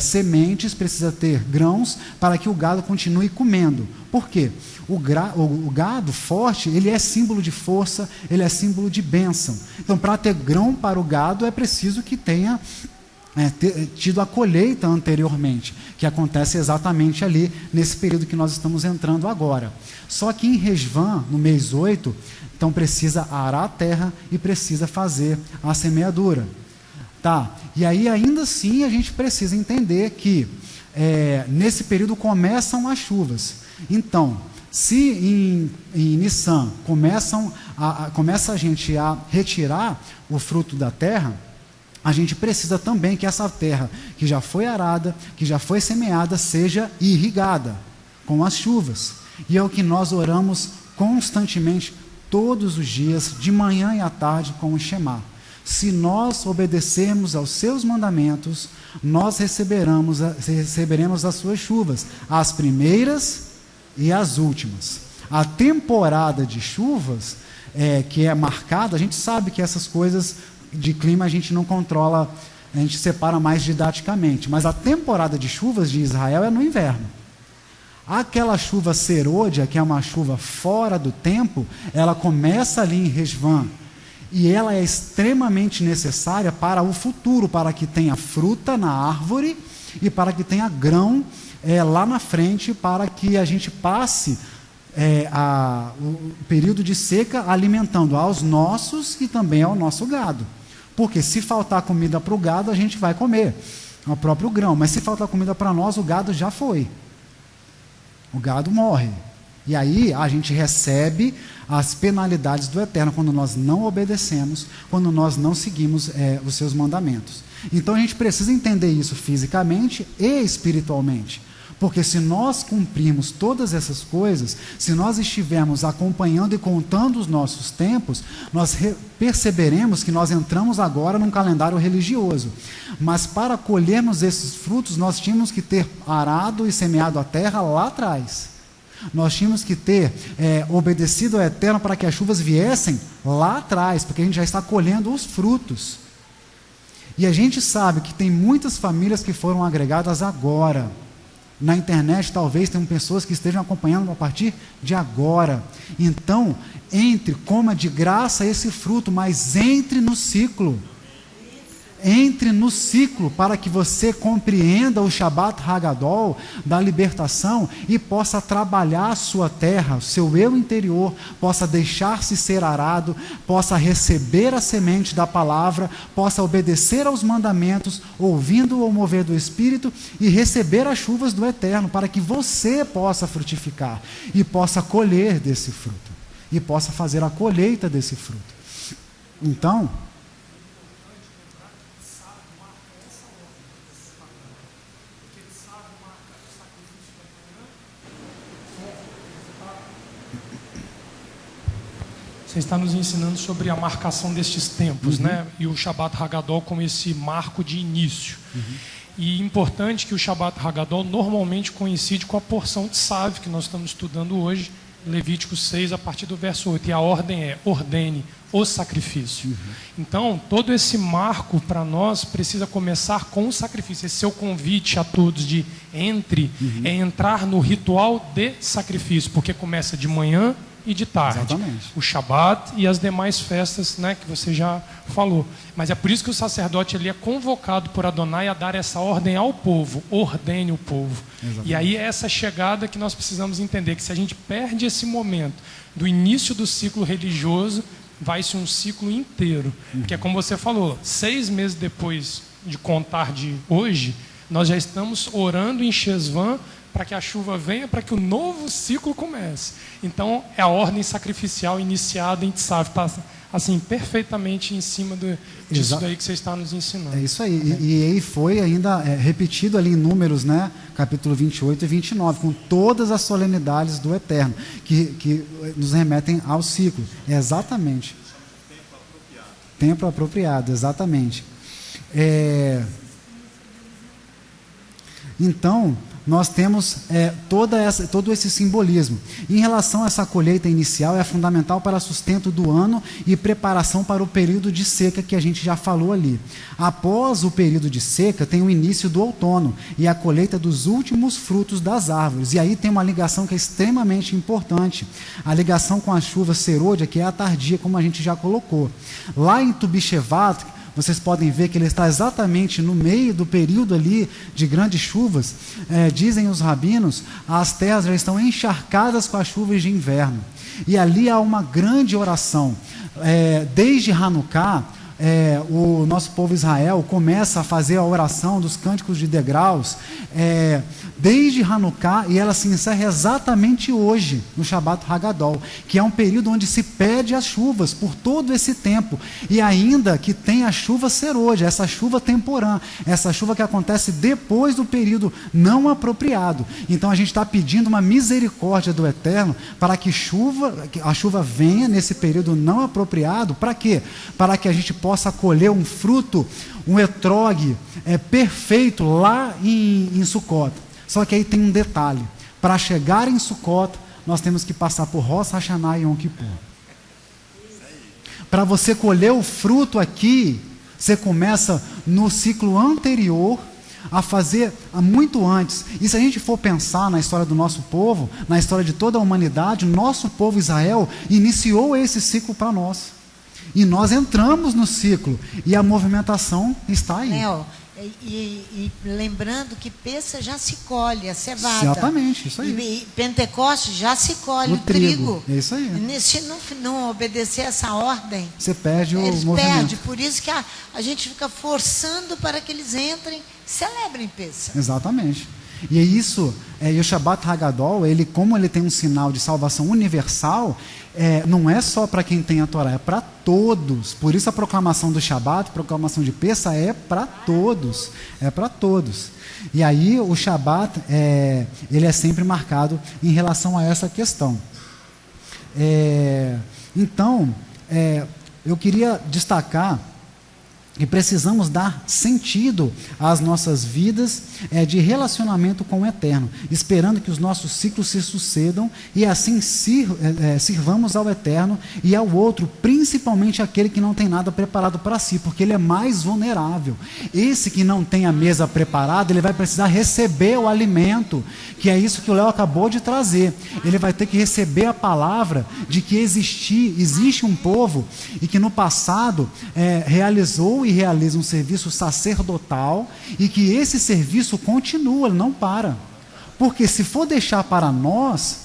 sementes, precisa ter grãos, para que o gado continue comendo. Por quê? O gado forte, ele é símbolo de força, ele é símbolo de bênção. Então, para ter grão para o gado, é preciso que tenha tido a colheita anteriormente, que acontece exatamente ali, nesse período que nós estamos entrando agora. Só que em Reshvan, no mês 8, então precisa arar a terra e precisa fazer a semeadura. Tá? E aí, ainda assim, a gente precisa entender que nesse período começam as chuvas. Então, se em Nissan começa a gente a retirar o fruto da terra, a gente precisa também que essa terra, que já foi arada, que já foi semeada, seja irrigada com as chuvas. E é o que nós oramos constantemente, todos os dias, de manhã e à tarde, com o Shema. Se nós obedecermos aos seus mandamentos, nós receberemos as suas chuvas, as primeiras e as últimas. A temporada de chuvas, que é marcada, a gente sabe que essas coisas de clima a gente não controla, a gente separa mais didaticamente, mas a temporada de chuvas de Israel é no inverno. Aquela chuva serôdia, que é uma chuva fora do tempo, ela começa ali em Reshvan, e ela é extremamente necessária para o futuro, para que tenha fruta na árvore e para que tenha grão lá na frente, para que a gente passe o período de seca alimentando aos nossos e também ao nosso gado. Porque se faltar comida para o gado, a gente vai comer o próprio grão, mas se faltar comida para nós, o gado já foi. O gado morre. E aí a gente recebe as penalidades do Eterno quando nós não obedecemos, quando nós não seguimos os seus mandamentos. Então a gente precisa entender isso fisicamente e espiritualmente. Porque se nós cumprirmos todas essas coisas, se nós estivermos acompanhando e contando os nossos tempos, nós perceberemos que nós entramos agora num calendário religioso. Mas para colhermos esses frutos, nós tínhamos que ter arado e semeado a terra lá atrás. Nós tínhamos que ter obedecido ao Eterno para que as chuvas viessem lá atrás, porque a gente já está colhendo os frutos. E a gente sabe que tem muitas famílias que foram agregadas agora. Na internet talvez tenham pessoas que estejam acompanhando a partir de agora. Então, coma de graça esse fruto, mas entre no ciclo. Entre no ciclo para que você compreenda o Shabbat Hagadol da libertação e possa trabalhar a sua terra, o seu eu interior, possa deixar-se ser arado, possa receber a semente da palavra, possa obedecer aos mandamentos, ouvindo o mover do Espírito e receber as chuvas do Eterno, para que você possa frutificar e possa colher desse fruto, e possa fazer a colheita desse fruto. Então, você está nos ensinando sobre a marcação destes tempos, né? E o Shabbat Hagadol como esse marco de início. E importante que o Shabbat Hagadol normalmente coincide com a porção de Tzav que nós estamos estudando hoje, Levítico 6, a partir do verso 8. E a ordem é: ordene o sacrifício. Então, todo esse marco para nós precisa começar com o sacrifício. Esse seu convite a todos de é entrar no ritual de sacrifício, porque começa de manhã e de tarde. Exatamente. O Shabat e as demais festas, né, que você já falou. Mas é por isso que o sacerdote ele é convocado por Adonai a dar essa ordem ao povo. Ordene o povo. Exatamente. E aí é essa chegada que nós precisamos entender, que se a gente perde esse momento do início do ciclo religioso, vai-se um ciclo inteiro. Porque como você falou, 6 meses depois de contar de hoje, nós já estamos orando em Shesvan para que a chuva venha, para que o novo ciclo comece. Então, é a ordem sacrificial iniciada em Tzav, está assim, perfeitamente em cima disso daí que você está nos ensinando. É isso aí. E aí foi ainda repetido ali em Números, né? Capítulo 28 e 29, com todas as solenidades do Eterno, que nos remetem ao ciclo. Exatamente. Tempo apropriado, exatamente. Então, nós temos todo esse simbolismo. Em relação a essa colheita inicial, é fundamental para sustento do ano e preparação para o período de seca que a gente já falou ali. Após o período de seca, tem o início do outono e a colheita dos últimos frutos das árvores. E aí tem uma ligação que é extremamente importante. A ligação com a chuva serôdia, que é a tardia, como a gente já colocou. Lá em Tubishevat, vocês podem ver que ele está exatamente no meio do período ali de grandes chuvas. Dizem os rabinos, as terras já estão encharcadas com as chuvas de inverno. E ali há uma grande oração. Desde Hanukkah, o nosso povo Israel começa a fazer a oração dos cânticos de degraus, desde Hanukkah, e ela se encerra exatamente hoje, no Shabbat Hagadol, que é um período onde se pede as chuvas por todo esse tempo, e ainda que tem a chuva serôdia, essa chuva temporã, essa chuva que acontece depois do período não apropriado. Então a gente está pedindo uma misericórdia do Eterno para que a chuva venha nesse período não apropriado. Para quê? Para que a gente possa colher um fruto, um etrog perfeito lá em Sukkot. Só que aí tem um detalhe: para chegar em Sukkot, nós temos que passar por Rosh Hashanah e Yom Kippur. Para você colher o fruto aqui, você começa no ciclo anterior a fazer muito antes. E se a gente for pensar na história do nosso povo, na história de toda a humanidade, o nosso povo Israel iniciou esse ciclo para nós. E nós entramos no ciclo, e a movimentação está aí. E lembrando que Pêssah já se colhe, a cevada. Exatamente, isso aí. E Pentecostes já se colhe o o trigo. É isso aí. Se não obedecer essa ordem, você perde o movimento. Perde. Por isso que a gente fica forçando para que eles entrem, celebrem Pêssah. Exatamente. E é isso, e o Shabbat Hagadol, como ele tem um sinal de salvação universal, não é só para quem tem a Torá, é para todos. Por isso a proclamação do Shabbat, a proclamação de Pêssah é para todos. É para todos. E aí o Shabbat, ele é sempre marcado em relação a essa questão. Então, eu queria destacar E precisamos dar sentido às nossas vidas de relacionamento com o Eterno, esperando que os nossos ciclos se sucedam e assim sirvamos ao Eterno e ao outro, principalmente aquele que não tem nada preparado para si, porque ele é mais vulnerável. Esse que não tem a mesa preparada, ele vai precisar receber o alimento, que é isso que o Léo acabou de trazer. Ele vai ter que receber a palavra de que existe um povo e que no passado realizou e realiza um serviço sacerdotal e que esse serviço continua, ele não para. Porque se for deixar para nós,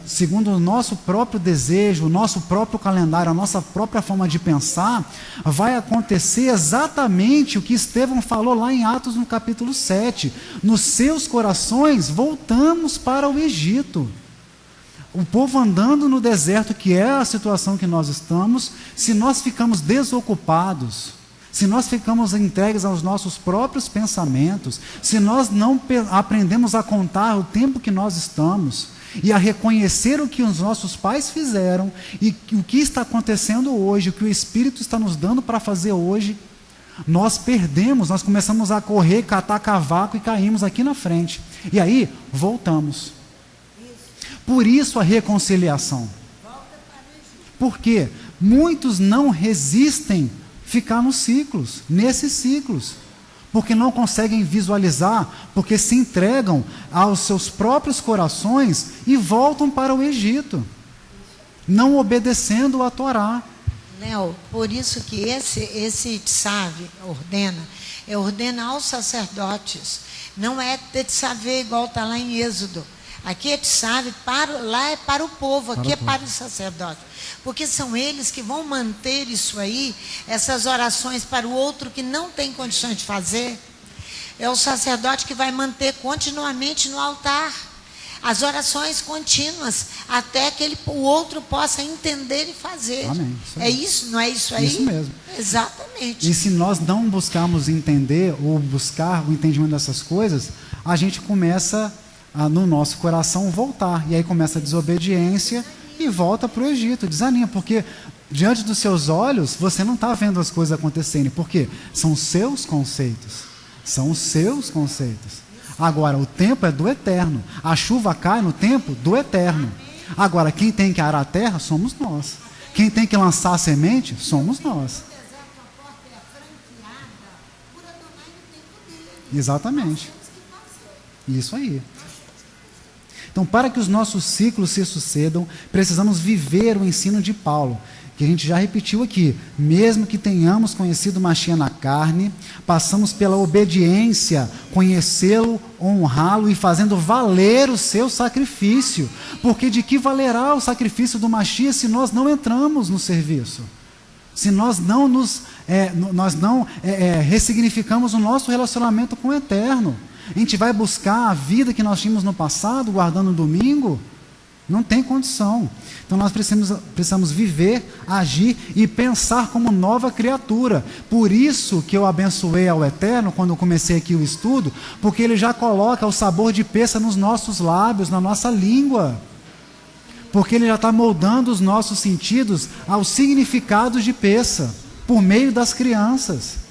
segundo o nosso próprio desejo, o nosso próprio calendário, a nossa própria forma de pensar, vai acontecer exatamente o que Estevão falou lá em Atos no capítulo 7. Nos seus corações voltamos para o Egito. O povo andando no deserto, que é a situação que nós estamos, se nós ficamos desocupados, se nós ficamos entregues aos nossos próprios pensamentos, se nós não aprendemos a contar o tempo que nós estamos e a reconhecer o que os nossos pais fizeram e o que está acontecendo hoje, o que o Espírito está nos dando para fazer hoje, nós perdemos, nós começamos a correr, catar cavaco e caímos aqui na frente. E aí, voltamos. Por isso a reconciliação. Porque muitos não resistem ficar nos ciclos, nesses ciclos, porque não conseguem visualizar, porque se entregam aos seus próprios corações e voltam para o Egito, não obedecendo a Torá. Léo, por isso que esse Tsav ordena aos sacerdotes, não é Tetsavé igual está lá em Êxodo. Aqui é Tsav, lá é para o povo, aqui é para os sacerdotes. Porque são eles que vão manter isso aí, essas orações para o outro que não tem condições de fazer. É o sacerdote que vai manter continuamente no altar as orações contínuas, até que o outro possa entender e fazer. Amém. É isso, não é isso aí? Isso mesmo. Exatamente. E se nós não buscarmos entender ou buscar o entendimento dessas coisas, a gente começa no nosso coração voltar, e aí começa a desobediência e volta para o Egito, desanima, porque diante dos seus olhos você não está vendo as coisas acontecerem, porque são seus conceitos, agora o tempo é do Eterno, a chuva cai no tempo do Eterno. Agora quem tem que arar a terra somos nós, quem tem que lançar a semente somos nós. Exatamente, isso aí. Então, para que os nossos ciclos se sucedam, precisamos viver o ensino de Paulo, que a gente já repetiu aqui. Mesmo que tenhamos conhecido Mashiach na carne, passamos pela obediência, conhecê-lo, honrá-lo e fazendo valer o seu sacrifício. Porque de que valerá o sacrifício do Mashiach se nós não entramos no serviço? Se nós não ressignificamos o nosso relacionamento com o Eterno? A gente vai buscar a vida que nós tínhamos no passado, guardando o domingo? Não tem condição. Então nós precisamos viver, agir e pensar como nova criatura. Por isso que eu abençoei ao Eterno quando eu comecei aqui o estudo, porque Ele já coloca o sabor de Pêssah nos nossos lábios, na nossa língua. Porque Ele já está moldando os nossos sentidos aos significados de Pêssah, por meio das crianças.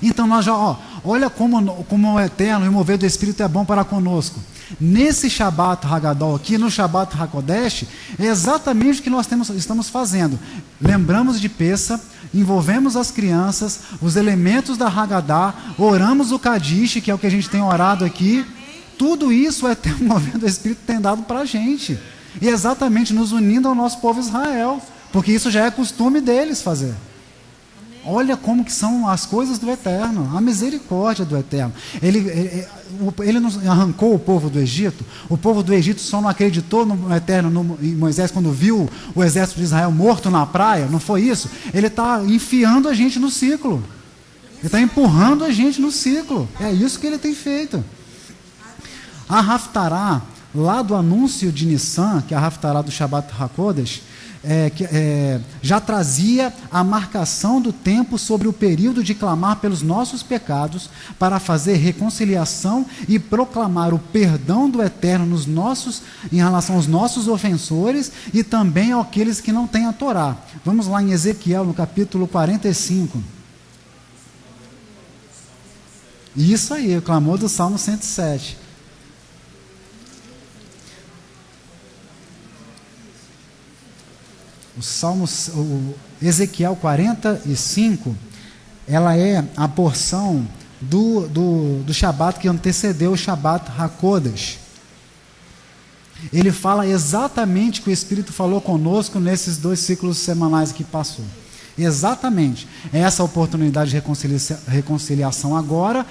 Então nós já, olha como o Eterno e o mover do Espírito é bom para conosco. Nesse Shabat Hagadol aqui, no Shabat HaKodesh, é exatamente o que nós estamos fazendo. Lembramos de Pêssah, envolvemos as crianças, os elementos da Haggadah, oramos o Kadish, que é o que a gente tem orado aqui. Tudo isso é o mover do Espírito tem dado para a gente. E exatamente nos unindo ao nosso povo Israel, porque isso já é costume deles fazer. Olha como que são as coisas do Eterno, a misericórdia do Eterno. Ele nos arrancou o povo do Egito. O povo do Egito só não acreditou no Eterno, em Moisés, quando viu o exército de Israel morto na praia. Não foi isso? Ele está enfiando a gente no ciclo. Ele está empurrando a gente no ciclo. É isso que ele tem feito. A Haftará, lá do anúncio de Nissan, que é a Haftará do Shabbat HaKodesh, já trazia a marcação do tempo sobre o período de clamar pelos nossos pecados, para fazer reconciliação e proclamar o perdão do Eterno em relação aos nossos ofensores e também àqueles que não têm a Torá. Vamos lá em Ezequiel, no capítulo 45. Isso aí, o clamor do Salmo 107. O Ezequiel 45, ela é a porção do Shabat que antecedeu o Shabat HaKodesh. Ele fala exatamente o que o Espírito falou conosco nesses 2 ciclos semanais que passou. Exatamente. Essa oportunidade de reconciliação agora,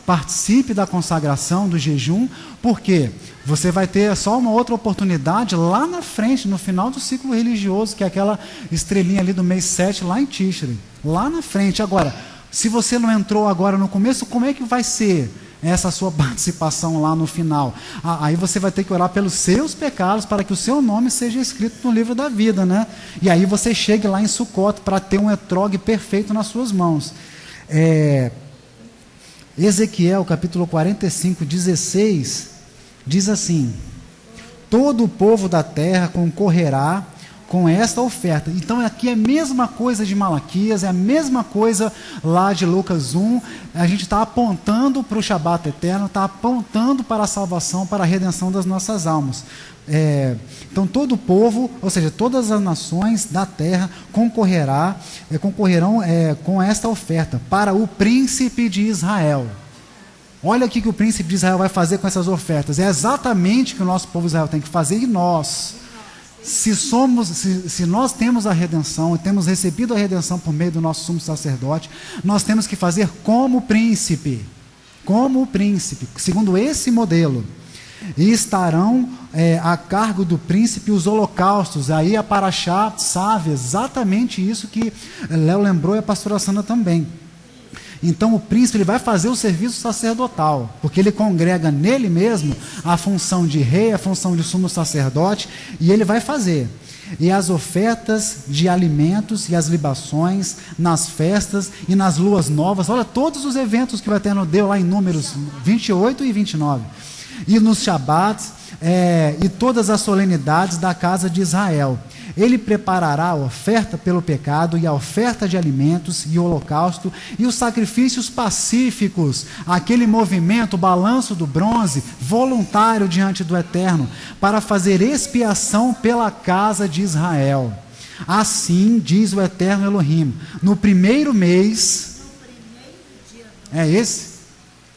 participe da consagração, do jejum, porque você vai ter só uma outra oportunidade lá na frente, no final do ciclo religioso, que é aquela estrelinha ali do mês 7, lá em Tishrei. Lá na frente. Agora, se você não entrou agora no começo, como é que vai ser essa sua participação lá no final? Aí você vai ter que orar pelos seus pecados, para que o seu nome seja escrito no livro da vida, né? E aí você chegue lá em Sukkot para ter um etrog perfeito nas suas mãos. Ezequiel capítulo 45, 16, diz assim: todo o povo da terra concorrerá com esta oferta. Então aqui é a mesma coisa de Malaquias, é a mesma coisa lá de Lucas 1. A gente está apontando para o Shabat eterno, está apontando para a salvação, para a redenção das nossas almas. Então todo o povo, ou seja, todas as nações da terra concorrerão com esta oferta para o príncipe de Israel. Olha o que o príncipe de Israel vai fazer com essas ofertas. É exatamente o que o nosso povo de Israel tem que fazer, e nós. Se nós temos a redenção, e temos recebido a redenção por meio do nosso sumo sacerdote, nós temos que fazer como príncipe, segundo esse modelo. E estarão a cargo do príncipe os holocaustos. Aí a Parashá sabe exatamente isso que Léo lembrou, e a pastora Sandra também. Então o príncipe, ele vai fazer o serviço sacerdotal, porque ele congrega nele mesmo a função de rei, a função de sumo sacerdote, e ele vai fazer. E as ofertas de alimentos e as libações nas festas e nas luas novas, olha todos os eventos que o Eterno deu lá em Números 28 e 29. E nos Shabats, e todas as solenidades da casa de Israel. Ele preparará a oferta pelo pecado, e a oferta de alimentos, e o holocausto, e os sacrifícios pacíficos, aquele movimento, o balanço do bronze, voluntário diante do Eterno, para fazer expiação pela casa de Israel. Assim diz o Eterno Elohim: no primeiro mês,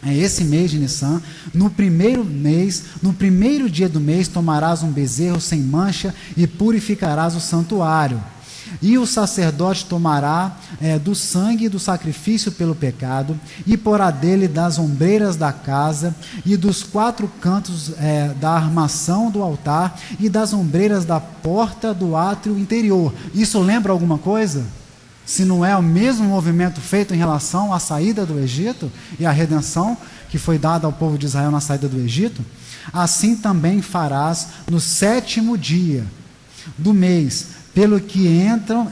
esse mês de Nissan, no primeiro mês, no primeiro dia do mês, tomarás um bezerro sem mancha e purificarás o santuário. E o sacerdote tomará do sangue do sacrifício pelo pecado, e porá dele das ombreiras da casa, e dos 4 cantos da armação do altar, e das ombreiras da porta do átrio interior. Isso lembra alguma coisa? Se não é o mesmo movimento feito em relação à saída do Egito e à redenção que foi dada ao povo de Israel na saída do Egito, assim também farás no 7º dia do mês, pelos que erram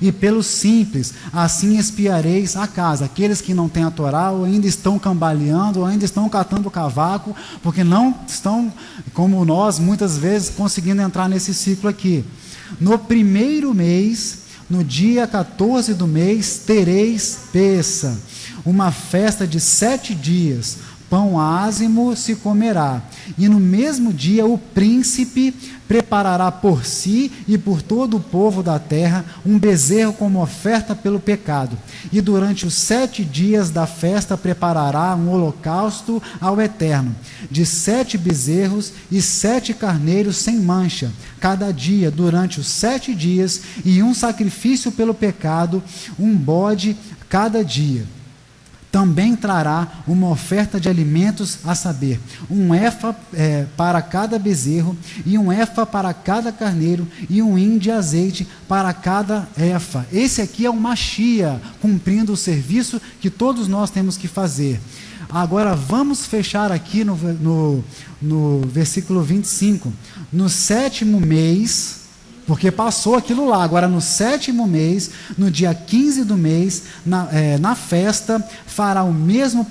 e pelos simples, assim expiareis a casa. Aqueles que não têm a Torá, ou ainda estão cambaleando, ou ainda estão catando o cavaco, porque não estão, como nós, muitas vezes, conseguindo entrar nesse ciclo aqui. No primeiro mês, no dia 14 do mês, tereis Pessa, uma festa de 7 dias, pão ázimo se comerá, e no mesmo dia o príncipe preparará por si e por todo o povo da terra um bezerro como oferta pelo pecado, e durante os 7 dias da festa preparará um holocausto ao Eterno, de 7 bezerros e 7 carneiros sem mancha, cada dia durante os 7 dias, e um sacrifício pelo pecado, um bode cada dia. Também trará uma oferta de alimentos, a saber, um efa para cada bezerro, e um efa para cada carneiro, e um hin de azeite para cada efa. Esse aqui é o Mashiach, cumprindo o serviço que todos nós temos que fazer. Agora vamos fechar aqui no versículo 25. No 7º mês, porque passou aquilo lá, agora no 7º mês, no dia 15 do mês, na festa, fará o mesmo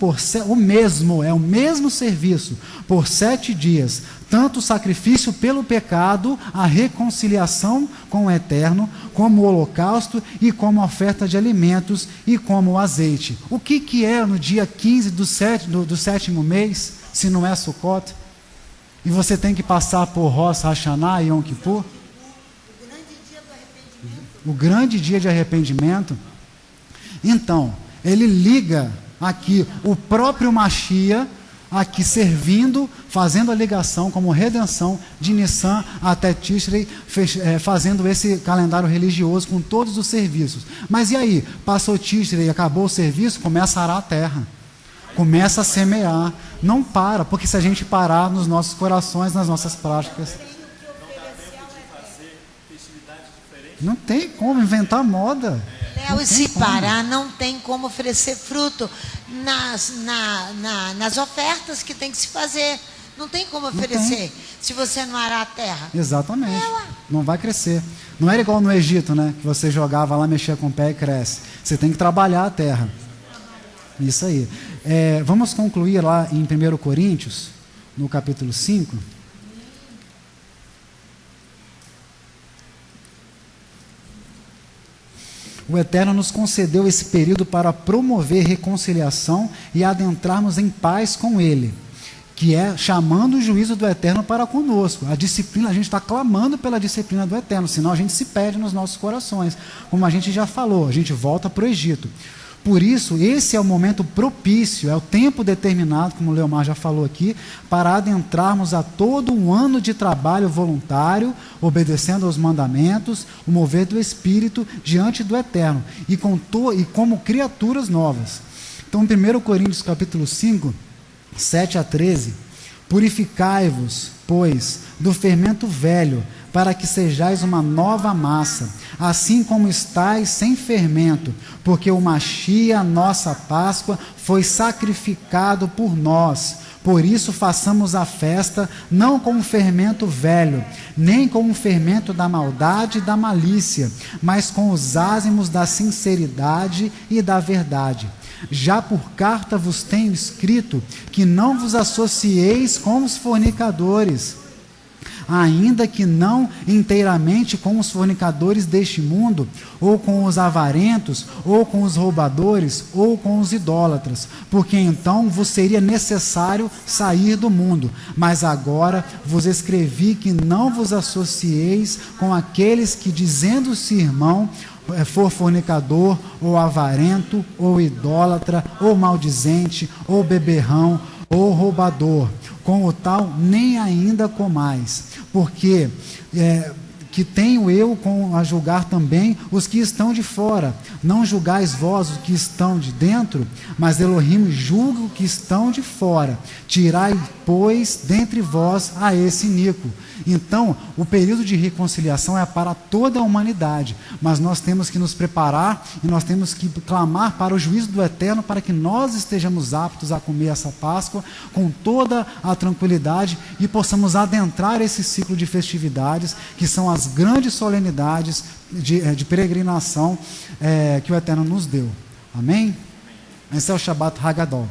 serviço, por 7 dias, tanto o sacrifício pelo pecado, a reconciliação com o Eterno, como o holocausto e como a oferta de alimentos e como o azeite. O que é no dia 15 do 7º mês, se não é Sukkot? E você tem que passar por Rosh Hashanah e Yom Kippur? O grande dia de arrependimento. Então, ele liga aqui o próprio Mashiach, aqui servindo, fazendo a ligação como redenção de Nissan até Tishrei, fazendo esse calendário religioso com todos os serviços. Mas e aí? Passou Tishrei, acabou o serviço, começa a arar a terra, começa a semear, não para, porque se a gente parar nos nossos corações, nas nossas práticas, não tem como inventar moda. Léo, e se parar, não tem como oferecer fruto nas ofertas que tem que se fazer. Não tem como oferecer se você não arar a terra. Exatamente. Não vai crescer. Não era igual no Egito, né? Que você jogava lá, mexia com o pé e cresce. Você tem que trabalhar a terra. Isso aí. Vamos concluir lá em 1 Coríntios, no capítulo 5. O Eterno nos concedeu esse período para promover reconciliação e adentrarmos em paz com Ele, que é chamando o juízo do Eterno para conosco. A disciplina, a gente está clamando pela disciplina do Eterno, senão a gente se perde nos nossos corações. Como a gente já falou, a gente volta para o Egito. Por isso, esse é o momento propício, é o tempo determinado, como o Leomar já falou aqui, para adentrarmos a todo um ano de trabalho voluntário, obedecendo aos mandamentos, o mover do Espírito diante do Eterno, e como criaturas novas. Então, 1 Coríntios capítulo 5, 7 a 13, purificai-vos, pois, do fermento velho, para que sejais uma nova massa, assim como estáis sem fermento, porque o Mashiach, nossa Páscoa, foi sacrificado por nós. Por isso façamos a festa, não com o fermento velho, nem com o fermento da maldade e da malícia, mas com os ázimos da sinceridade e da verdade. Já por carta vos tenho escrito que não vos associeis com os fornicadores, ainda que não inteiramente com os fornicadores deste mundo, ou com os avarentos, ou com os roubadores, ou com os idólatras, porque então vos seria necessário sair do mundo. Mas agora vos escrevi que não vos associeis com aqueles que, dizendo-se irmão, for fornicador, ou avarento, ou idólatra, ou maldizente, ou beberrão, ou roubador. Com o tal, nem ainda comais, porque que tenho eu a julgar também os que estão de fora. Não julgais vós os que estão de dentro, mas Elohim julga os que estão de fora. Tirai, pois, dentre vós a esse iníquo. Então, o período de reconciliação é para toda a humanidade, mas nós temos que nos preparar e nós temos que clamar para o juízo do Eterno, para que nós estejamos aptos a comer essa Páscoa com toda a tranquilidade e possamos adentrar esse ciclo de festividades, que são as grandes solenidades de peregrinação que o Eterno nos deu. Amém? Esse é o Shabbat Hagadol.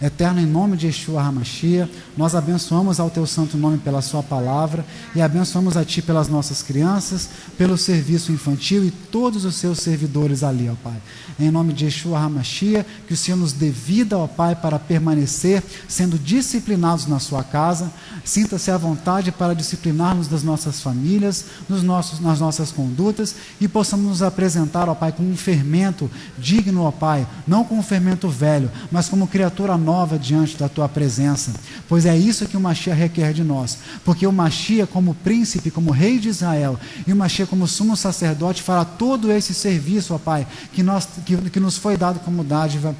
Eterno, em nome de Yeshua HaMashiach, nós abençoamos ao Teu santo nome pela Sua palavra e abençoamos a Ti pelas nossas crianças, pelo serviço infantil e todos os Seus servidores ali, ó Pai. Em nome de Yeshua HaMashiach, que o Senhor nos dê vida, ó Pai, para permanecer sendo disciplinados na Sua casa. Sinta-se à vontade para disciplinar-nos das nossas famílias, nas nossas condutas, e possamos nos apresentar, ó Pai, com um fermento digno, ó Pai, não com um fermento velho, mas como criatura nova diante da Tua presença, pois é isso que o Mashiach requer de nós, porque o Mashiach como príncipe, como rei de Israel, e o Mashiach como sumo sacerdote fará todo esse serviço, ó Pai, que nos foi dado como dádiva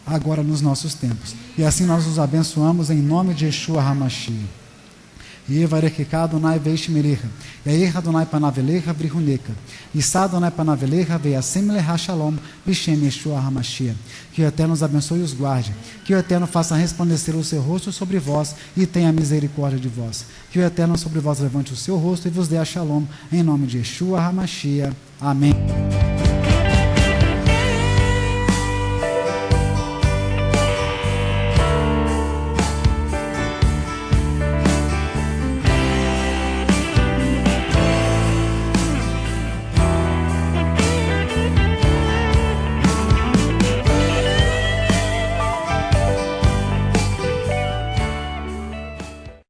agora nos nossos tempos. E assim nós os abençoamos em nome de Yeshua HaMashiach. Yevarechecha Adonai veishmerecha. Yair Adonai panavelecha brihunecha. Issa Adonai panavelecha veiasem lecha shalom. Bishem Yeshua HaMashiach. Que o Eterno os abençoe e os guarde. Que o Eterno faça resplandecer o seu rosto sobre vós e tenha misericórdia de vós. Que o Eterno sobre vós levante o seu rosto e vos dê a shalom. Em nome de Yeshua HaMashiach. Amém.